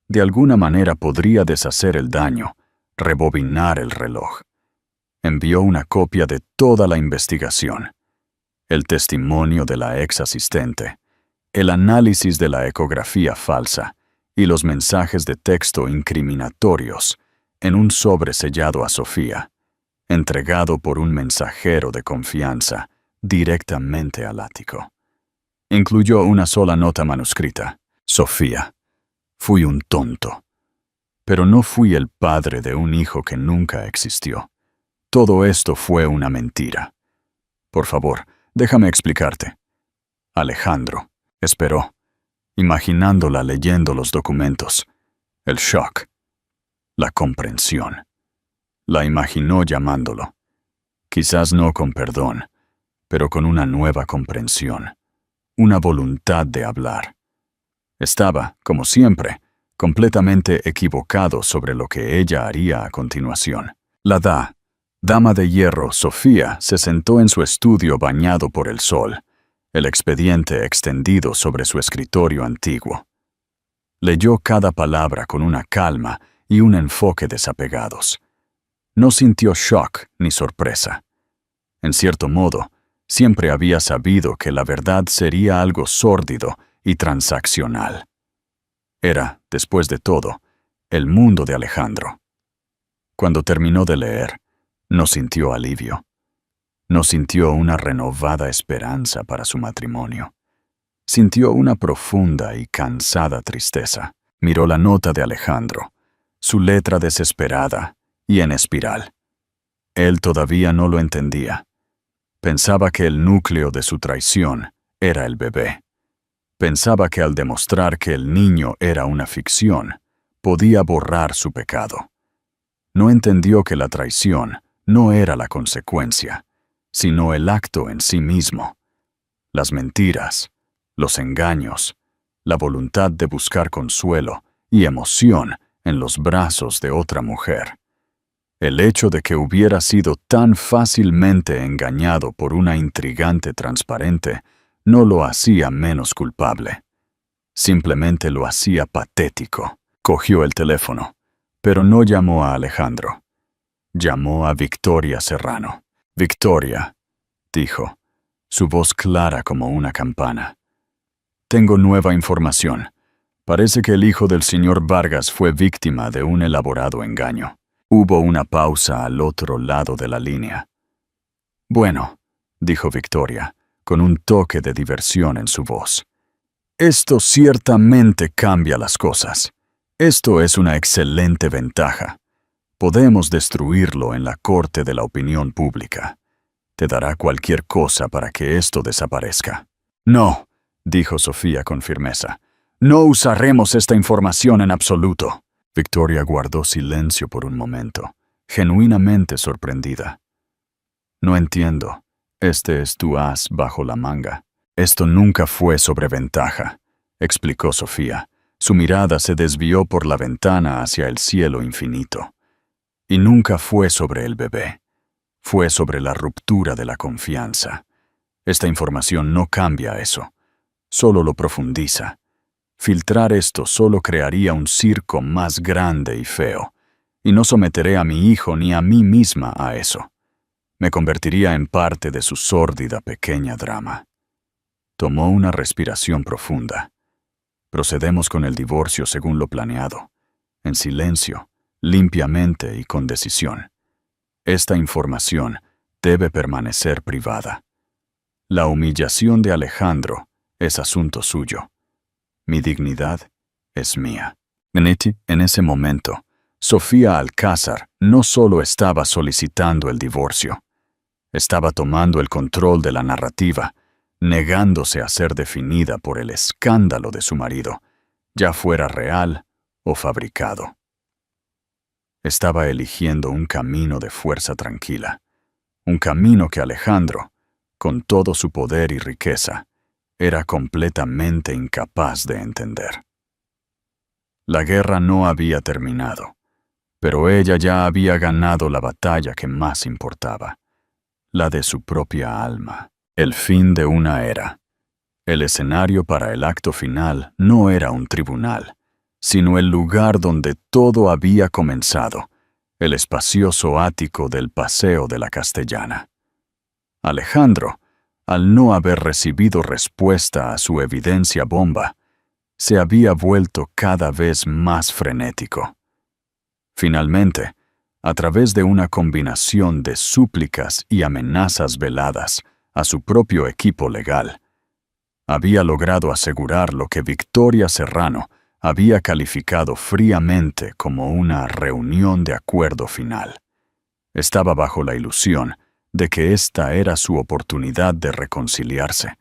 de alguna manera podría deshacer el daño, rebobinar el reloj. Envió una copia de toda la investigación, el testimonio de la ex asistente, el análisis de la ecografía falsa y los mensajes de texto incriminatorios en un sobre sellado a Sofía, entregado por un mensajero de confianza directamente al ático. Incluyó una sola nota manuscrita. Sofía, fui un tonto, pero no fui el padre de un hijo que nunca existió. Todo esto fue una mentira. Por favor, déjame explicarte. Alejandro esperó, imaginándola leyendo los documentos. El shock. La comprensión. La imaginó llamándolo. Quizás no con perdón, pero con una nueva comprensión. Una voluntad de hablar. Estaba, como siempre, completamente equivocado sobre lo que ella haría a continuación. La dama de hierro, Sofía, se sentó en su estudio bañado por el sol, el expediente extendido sobre su escritorio antiguo. Leyó cada palabra con una calma y un enfoque desapegados. No sintió shock ni sorpresa. En cierto modo, siempre había sabido que la verdad sería algo sórdido y transaccional. Era, después de todo, el mundo de Alejandro. Cuando terminó de leer, no sintió alivio. No sintió una renovada esperanza para su matrimonio. Sintió una profunda y cansada tristeza. Miró la nota de Alejandro, su letra desesperada y en espiral. Él todavía no lo entendía. Pensaba que el núcleo de su traición era el bebé. Pensaba que al demostrar que el niño era una ficción, podía borrar su pecado. No entendió que la traición no era la consecuencia, sino el acto en sí mismo. Las mentiras, los engaños, la voluntad de buscar consuelo y emoción en los brazos de otra mujer. El hecho de que hubiera sido tan fácilmente engañado por una intrigante transparente no lo hacía menos culpable. Simplemente lo hacía patético. Cogió el teléfono, pero no llamó a Alejandro. Llamó a Victoria Serrano. «Victoria», dijo, su voz clara como una campana. «Tengo nueva información. Parece que el hijo del señor Vargas fue víctima de un elaborado engaño». Hubo una pausa al otro lado de la línea. «Bueno», dijo Victoria, con un toque de diversión en su voz. «Esto ciertamente cambia las cosas. Esto es una excelente ventaja. Podemos destruirlo en la corte de la opinión pública. Te dará cualquier cosa para que esto desaparezca». «No», dijo Sofía con firmeza. «No usaremos esta información en absoluto». Victoria guardó silencio por un momento, genuinamente sorprendida. «No entiendo. Este es tu as bajo la manga». «Esto nunca fue sobre ventaja», explicó Sofía. Su mirada se desvió por la ventana hacia el cielo infinito. «Y nunca fue sobre el bebé. Fue sobre la ruptura de la confianza. Esta información no cambia eso, solo lo profundiza. Filtrar esto solo crearía un circo más grande y feo, y no someteré a mi hijo ni a mí misma a eso. Me convertiría en parte de su sórdida pequeña drama». Tomó una respiración profunda. «Procedemos con el divorcio según lo planeado, en silencio, limpiamente y con decisión. Esta información debe permanecer privada. La humillación de Alejandro es asunto suyo. Mi dignidad es mía». En ese momento, Sofía Alcázar no solo estaba solicitando el divorcio, estaba tomando el control de la narrativa, negándose a ser definida por el escándalo de su marido, ya fuera real o fabricado. Estaba eligiendo un camino de fuerza tranquila, un camino que Alejandro, con todo su poder y riqueza, era completamente incapaz de entender. La guerra no había terminado, pero ella ya había ganado la batalla que más importaba, la de su propia alma, el fin de una era. El escenario para el acto final no era un tribunal, sino el lugar donde todo había comenzado, el espacioso ático del Paseo de la Castellana. Alejandro, al no haber recibido respuesta a su evidencia bomba, se había vuelto cada vez más frenético. Finalmente, a través de una combinación de súplicas y amenazas veladas a su propio equipo legal, había logrado asegurar lo que Victoria Serrano había calificado fríamente como una reunión de acuerdo final. Estaba bajo la ilusión de que esta era su oportunidad de reconciliarse,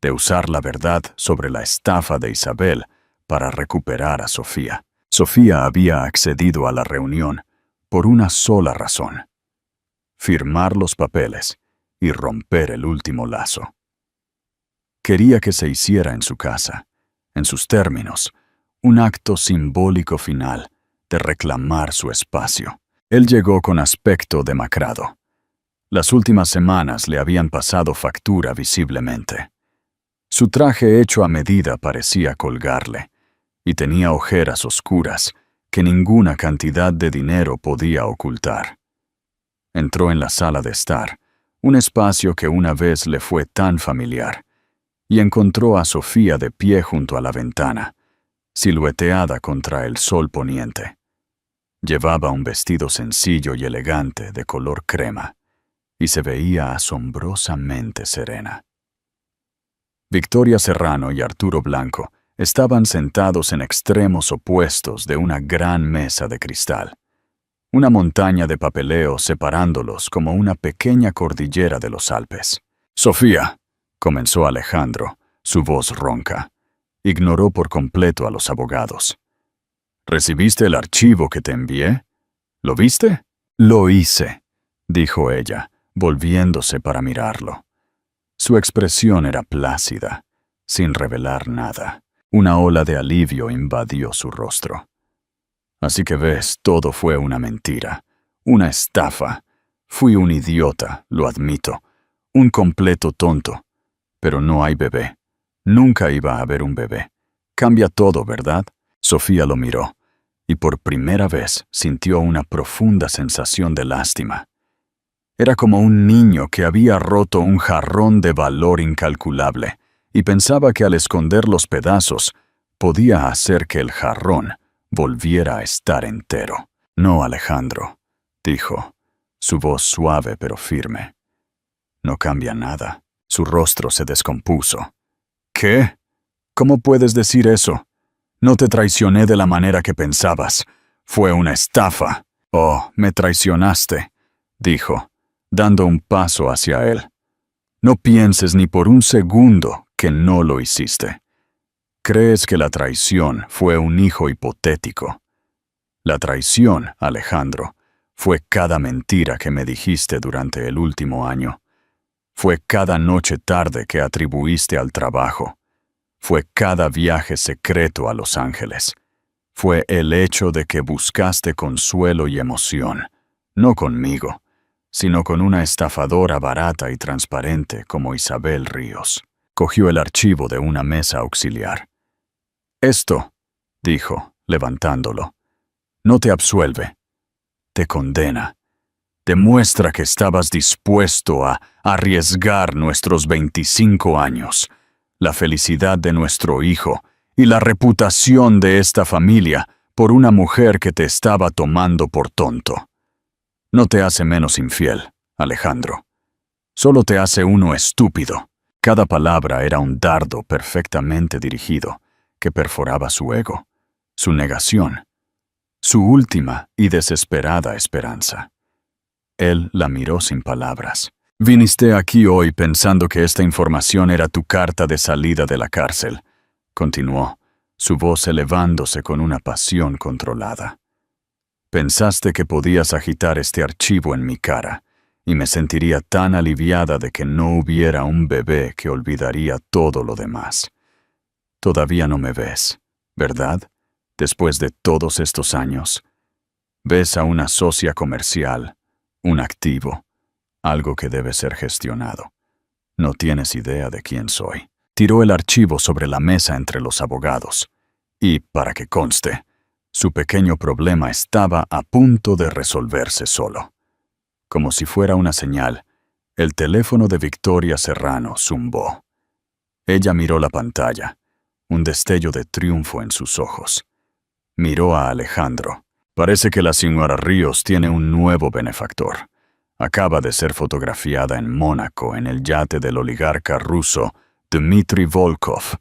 de usar la verdad sobre la estafa de Isabel para recuperar a Sofía. Sofía había accedido a la reunión por una sola razón: firmar los papeles y romper el último lazo. Quería que se hiciera en su casa, en sus términos, un acto simbólico final de reclamar su espacio. Él llegó con aspecto demacrado. Las últimas semanas le habían pasado factura visiblemente. Su traje hecho a medida parecía colgarle, y tenía ojeras oscuras que ninguna cantidad de dinero podía ocultar. Entró en la sala de estar, un espacio que una vez le fue tan familiar, y encontró a Sofía de pie junto a la ventana, silueteada contra el sol poniente. Llevaba un vestido sencillo y elegante de color crema, y se veía asombrosamente serena. Victoria Serrano y Arturo Blanco estaban sentados en extremos opuestos de una gran mesa de cristal, una montaña de papeleo separándolos como una pequeña cordillera de los Alpes. «Sofía», comenzó Alejandro, su voz ronca. Ignoró por completo a los abogados. «¿Recibiste el archivo que te envié? ¿Lo viste?» «Lo hice», dijo ella, volviéndose para mirarlo. Su expresión era plácida, sin revelar nada. Una ola de alivio invadió su rostro. «Así que ves, todo fue una mentira, una estafa. Fui un idiota, lo admito, un completo tonto. Pero no hay bebé. Nunca iba a haber un bebé. Cambia todo, ¿verdad? Sofía lo miró, y por primera vez sintió una profunda sensación de lástima. Era como un niño que había roto un jarrón de valor incalculable, y pensaba que al esconder los pedazos, podía hacer que el jarrón volviera a estar entero. No, Alejandro, dijo, su voz suave pero firme. No cambia nada. Su rostro se descompuso. ¿Qué? ¿Cómo puedes decir eso? No te traicioné de la manera que pensabas. Fue una estafa. Oh, me traicionaste, dijo, dando un paso hacia él. No pienses ni por un segundo que no lo hiciste. Crees que la traición fue un hijo hipotético. La traición, Alejandro, fue cada mentira que me dijiste durante el último año. Fue cada noche tarde que atribuiste al trabajo. Fue cada viaje secreto a Los Ángeles. Fue el hecho de que buscaste consuelo y emoción, no conmigo, sino con una estafadora barata y transparente como Isabel Ríos. Cogió el archivo de una mesa auxiliar. Esto, dijo, levantándolo, no te absuelve, te condena. Demuestra que estabas dispuesto a arriesgar nuestros 25 años, la felicidad de nuestro hijo y la reputación de esta familia por una mujer que te estaba tomando por tonto. No te hace menos infiel, Alejandro. Solo te hace uno estúpido. Cada palabra era un dardo perfectamente dirigido que perforaba su ego, su negación, su última y desesperada esperanza. Él la miró sin palabras. Viniste aquí hoy pensando que esta información era tu carta de salida de la cárcel, continuó, su voz elevándose con una pasión controlada. Pensaste que podías agitar este archivo en mi cara, y me sentiría tan aliviada de que no hubiera un bebé que olvidaría todo lo demás. Todavía no me ves, ¿verdad? Después de todos estos años. Ves a una socia comercial, un activo, algo que debe ser gestionado. No tienes idea de quién soy. Tiró el archivo sobre la mesa entre los abogados. Y, para que conste, su pequeño problema estaba a punto de resolverse solo. Como si fuera una señal, el teléfono de Victoria Serrano zumbó. Ella miró la pantalla, un destello de triunfo en sus ojos. Miró a Alejandro. Parece que la señora Ríos tiene un nuevo benefactor. Acaba de ser fotografiada en Mónaco en el yate del oligarca ruso Dmitry Volkov.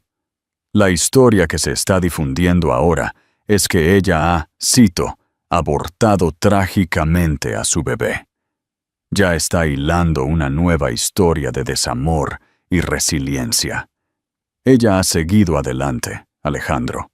La historia que se está difundiendo ahora es que ella ha, cito, abortado trágicamente a su bebé. Ya está hilando una nueva historia de desamor y resiliencia. Ella ha seguido adelante, Alejandro.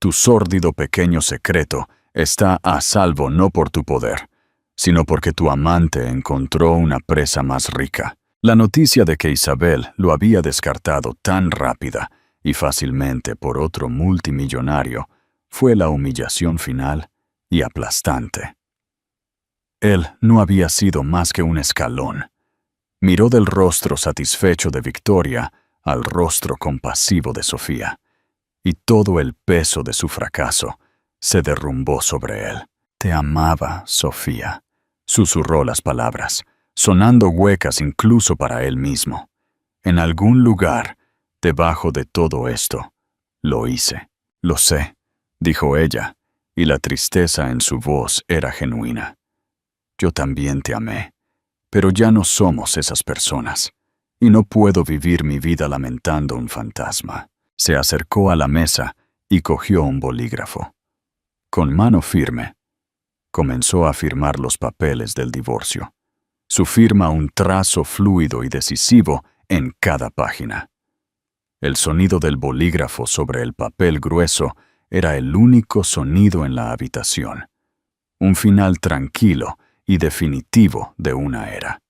Tu sórdido pequeño secreto está a salvo no por tu poder, sino porque tu amante encontró una presa más rica. La noticia de que Isabel lo había descartado tan rápida y fácilmente por otro multimillonario fue la humillación final y aplastante. Él no había sido más que un escalón. Miró del rostro satisfecho de Victoria al rostro compasivo de Sofía, y todo el peso de su fracaso se derrumbó sobre él. Te amaba, Sofía, susurró las palabras, sonando huecas incluso para él mismo. En algún lugar, debajo de todo esto, lo hice. Lo sé, dijo ella, y la tristeza en su voz era genuina. Yo también te amé, pero ya no somos esas personas, y no puedo vivir mi vida lamentando un fantasma. Se acercó a la mesa y cogió un bolígrafo. Con mano firme, comenzó a firmar los papeles del divorcio. Su firma un trazo fluido y decisivo en cada página. El sonido del bolígrafo sobre el papel grueso era el único sonido en la habitación. Un final tranquilo y definitivo de una era.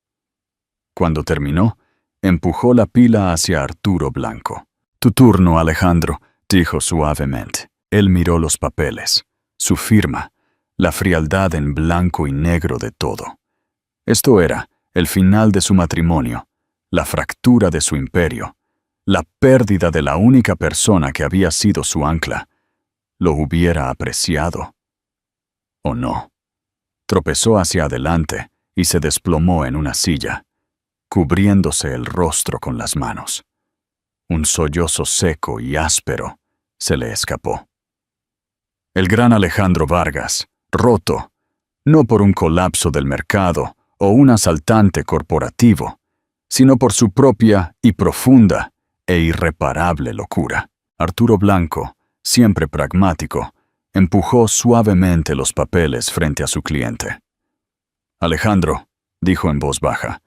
Cuando terminó, empujó la pila hacia Arturo Blanco. Tu turno, Alejandro, dijo suavemente. Él miró los papeles, su firma, la frialdad en blanco y negro de todo. Esto era el final de su matrimonio, la fractura de su imperio, la pérdida de la única persona que había sido su ancla, lo hubiera apreciado. ¿O no? Tropezó hacia adelante y se desplomó en una silla, cubriéndose el rostro con las manos. Un sollozo seco y áspero se le escapó. El gran Alejandro Vargas, roto, no por un colapso del mercado o un asaltante corporativo, sino por su propia y profunda e irreparable locura. Arturo Blanco, siempre pragmático, empujó suavemente los papeles frente a su cliente. «Alejandro», dijo en voz baja,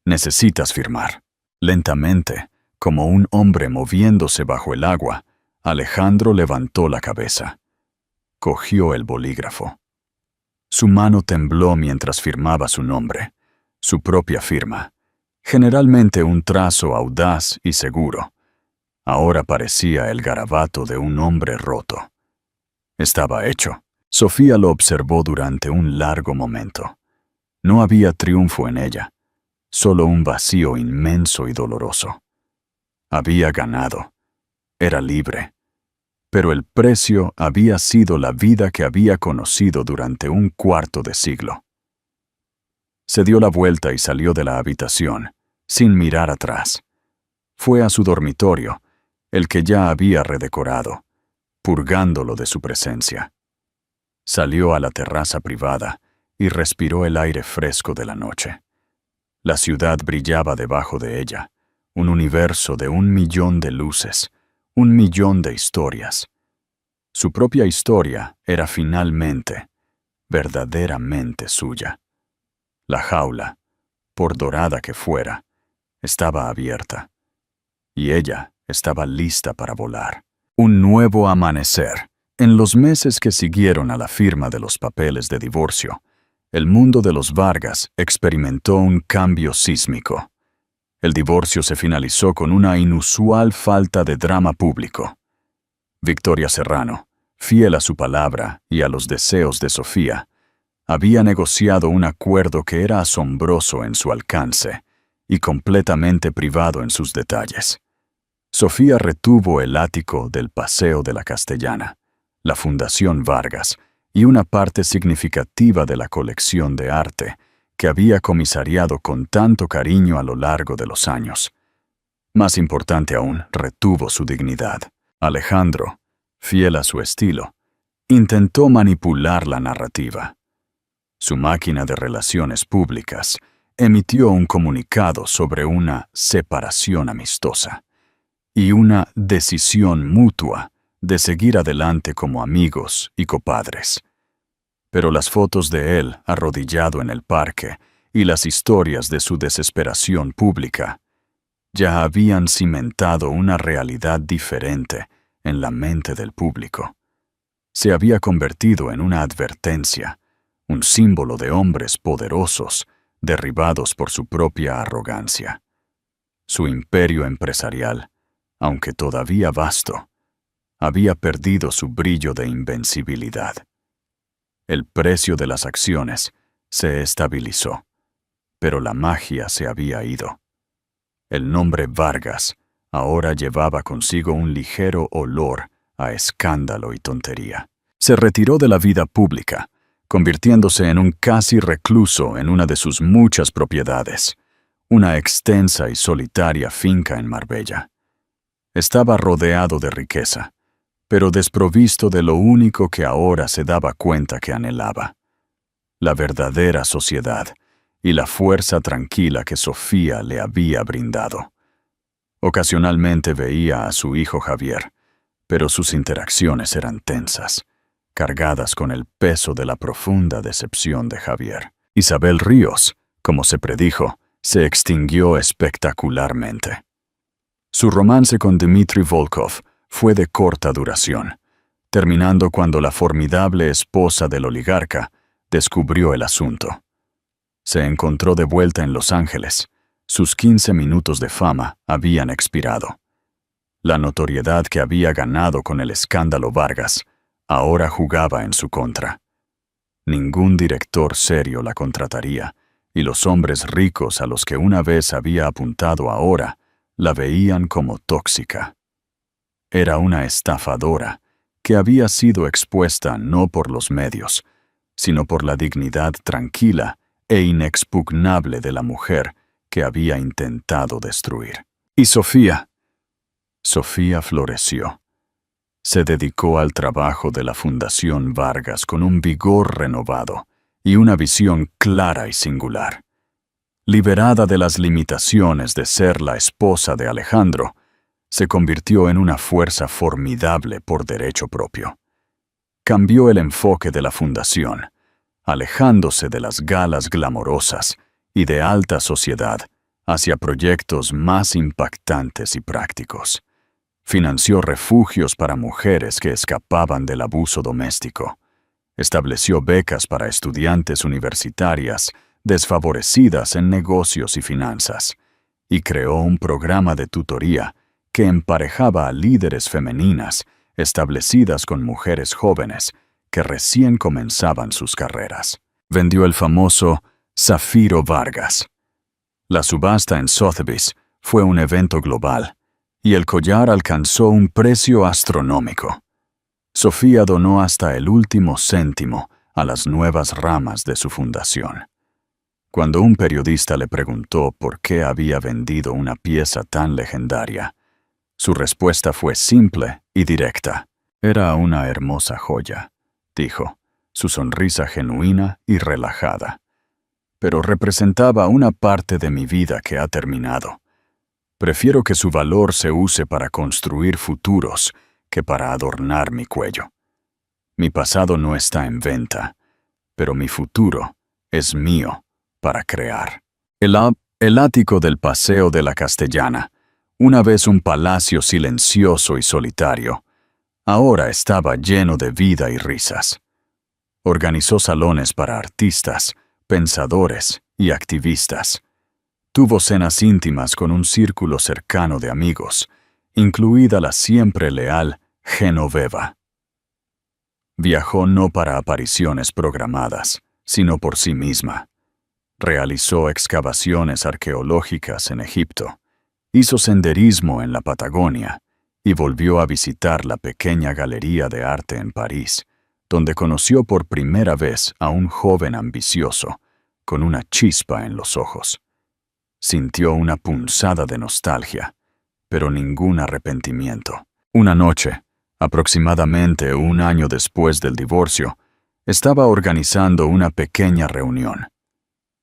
«necesitas firmar». Lentamente, como un hombre moviéndose bajo el agua, Alejandro levantó la cabeza. Cogió el bolígrafo. Su mano tembló mientras firmaba su nombre, su propia firma, generalmente un trazo audaz y seguro. Ahora parecía el garabato de un hombre roto. Estaba hecho. Sofía lo observó durante un largo momento. No había triunfo en ella, solo un vacío inmenso y doloroso. Había ganado. Era libre. Pero el precio había sido la vida que había conocido durante un cuarto de siglo. Se dio la vuelta y salió de la habitación, sin mirar atrás. Fue a su dormitorio, el que ya había redecorado, purgándolo de su presencia. Salió a la terraza privada y respiró el aire fresco de la noche. La ciudad brillaba debajo de ella, un universo de 1.000.000 de luces, 1.000.000 de historias. Su propia historia era finalmente, verdaderamente suya. La jaula, por dorada que fuera, estaba abierta, y ella estaba lista para volar. Un nuevo amanecer. En los meses que siguieron a la firma de los papeles de divorcio, el mundo de los Vargas experimentó un cambio sísmico. El divorcio se finalizó con una inusual falta de drama público. Victoria Serrano, fiel a su palabra y a los deseos de Sofía, había negociado un acuerdo que era asombroso en su alcance y completamente privado en sus detalles. Sofía retuvo el ático del Paseo de la Castellana, la Fundación Vargas y una parte significativa de la colección de arte que había comisariado con tanto cariño a lo largo de los años. Más importante aún, retuvo su dignidad. Alejandro, fiel a su estilo, intentó manipular la narrativa. Su máquina de relaciones públicas emitió un comunicado sobre una separación amistosa y una decisión mutua de seguir adelante como amigos y copadres. Pero las fotos de él arrodillado en el parque y las historias de su desesperación pública ya habían cimentado una realidad diferente en la mente del público. Se había convertido en una advertencia, un símbolo de hombres poderosos derribados por su propia arrogancia. Su imperio empresarial, aunque todavía vasto, había perdido su brillo de invencibilidad. El precio de las acciones se estabilizó, pero la magia se había ido. El nombre Vargas ahora llevaba consigo un ligero olor a escándalo y tontería. Se retiró de la vida pública, convirtiéndose en un casi recluso en una de sus muchas propiedades, una extensa y solitaria finca en Marbella. Estaba rodeado de riqueza, pero desprovisto de lo único que ahora se daba cuenta que anhelaba: la verdadera sociedad y la fuerza tranquila que Sofía le había brindado. Ocasionalmente veía a su hijo Javier, pero sus interacciones eran tensas, cargadas con el peso de la profunda decepción de Javier. Isabel Ríos, como se predijo, se extinguió espectacularmente. Su romance con Dmitry Volkov fue de corta duración, terminando cuando la formidable esposa del oligarca descubrió el asunto. Se encontró de vuelta en Los Ángeles. Sus 15 minutos de fama habían expirado. La notoriedad que había ganado con el escándalo Vargas ahora jugaba en su contra. Ningún director serio la contrataría, y los hombres ricos a los que una vez había apuntado ahora la veían como tóxica. Era una estafadora que había sido expuesta no por los medios, sino por la dignidad tranquila e inexpugnable de la mujer que había intentado destruir. Y Sofía floreció. Se dedicó al trabajo de la Fundación Vargas con un vigor renovado y una visión clara y singular. Liberada de las limitaciones de ser la esposa de Alejandro, se convirtió en una fuerza formidable por derecho propio. Cambió el enfoque de la fundación, alejándose de las galas glamorosas y de alta sociedad hacia proyectos más impactantes y prácticos. Financió refugios para mujeres que escapaban del abuso doméstico. Estableció becas para estudiantes universitarias desfavorecidas en negocios y finanzas, y creó un programa de tutoría que emparejaba a líderes femeninas establecidas con mujeres jóvenes que recién comenzaban sus carreras. Vendió el famoso Zafiro Vargas. La subasta en Sotheby's fue un evento global, y el collar alcanzó un precio astronómico. Sofía donó hasta el último céntimo a las nuevas ramas de su fundación. Cuando un periodista le preguntó por qué había vendido una pieza tan legendaria, su respuesta fue simple y directa. Era una hermosa joya, dijo, su sonrisa genuina y relajada. Pero representaba una parte de mi vida que ha terminado. Prefiero que su valor se use para construir futuros que para adornar mi cuello. Mi pasado no está en venta, pero mi futuro es mío para crear. El ático del Paseo de la Castellana, una vez un palacio silencioso y solitario, ahora estaba lleno de vida y risas. Organizó salones para artistas, pensadores y activistas. Tuvo cenas íntimas con un círculo cercano de amigos, incluida la siempre leal Genoveva. Viajó no para apariciones programadas, sino por sí misma. Realizó excavaciones arqueológicas en Egipto, hizo senderismo en la Patagonia y volvió a visitar la pequeña galería de arte en París, donde conoció por primera vez a un joven ambicioso, con una chispa en los ojos. Sintió una punzada de nostalgia, pero ningún arrepentimiento. Una noche, aproximadamente un año después del divorcio, estaba organizando una pequeña reunión.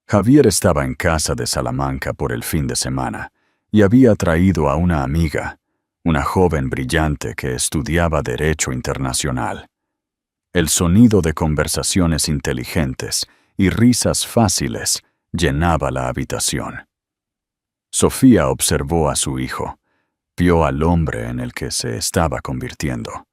Javier estaba en casa de Salamanca por el fin de semana y había traído a una amiga, una joven brillante que estudiaba Derecho Internacional. El sonido de conversaciones inteligentes y risas fáciles llenaba la habitación. Sofía observó a su hijo, vio al hombre en el que se estaba convirtiendo,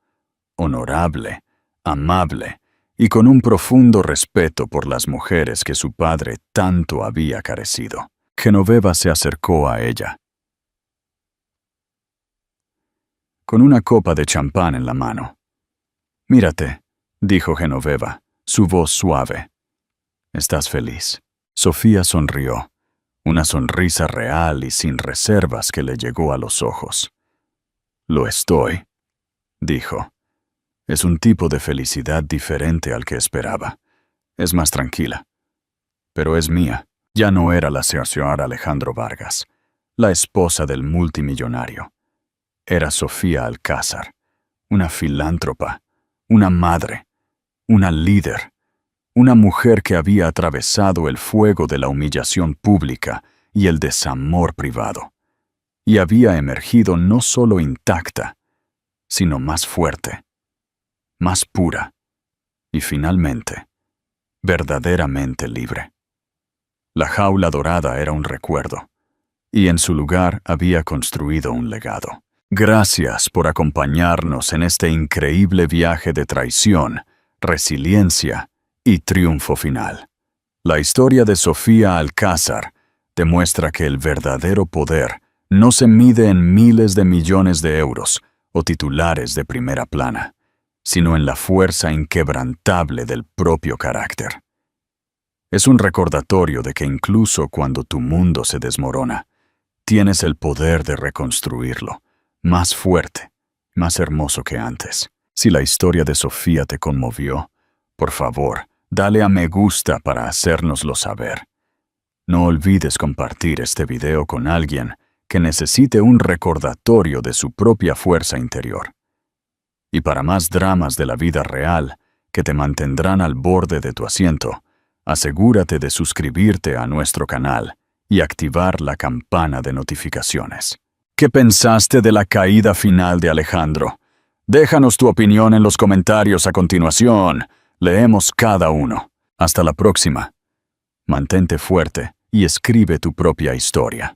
honorable, amable y con un profundo respeto por las mujeres que su padre tanto había carecido. Genoveva se acercó a ella. Con una copa de champán en la mano. «Mírate», dijo Genoveva, su voz suave. «¿Estás feliz?» Sofía sonrió, una sonrisa real y sin reservas que le llegó a los ojos. «Lo estoy», dijo. «Es un tipo de felicidad diferente al que esperaba. Es más tranquila. Pero es mía. Ya no era la señora Alejandro Vargas, la esposa del multimillonario. Era Sofía Alcázar, una filántropa, una madre, una líder, una mujer que había atravesado el fuego de la humillación pública y el desamor privado, y había emergido no solo intacta, sino más fuerte, más pura, y finalmente, verdaderamente libre. La jaula dorada era un recuerdo, y en su lugar había construido un legado. Gracias por acompañarnos en este increíble viaje de traición, resiliencia y triunfo final. La historia de Sofía Alcázar demuestra que el verdadero poder no se mide en miles de millones de euros o titulares de primera plana, sino en la fuerza inquebrantable del propio carácter. Es un recordatorio de que incluso cuando tu mundo se desmorona, tienes el poder de reconstruirlo, más fuerte, más hermoso que antes. Si la historia de Sofía te conmovió, por favor, dale a me gusta para hacérnoslo saber. No olvides compartir este video con alguien que necesite un recordatorio de su propia fuerza interior. Y para más dramas de la vida real que te mantendrán al borde de tu asiento, asegúrate de suscribirte a nuestro canal y activar la campana de notificaciones. ¿Qué pensaste de la caída final de Alejandro? Déjanos tu opinión en los comentarios a continuación. Leemos cada uno. Hasta la próxima. Mantente fuerte y escribe tu propia historia.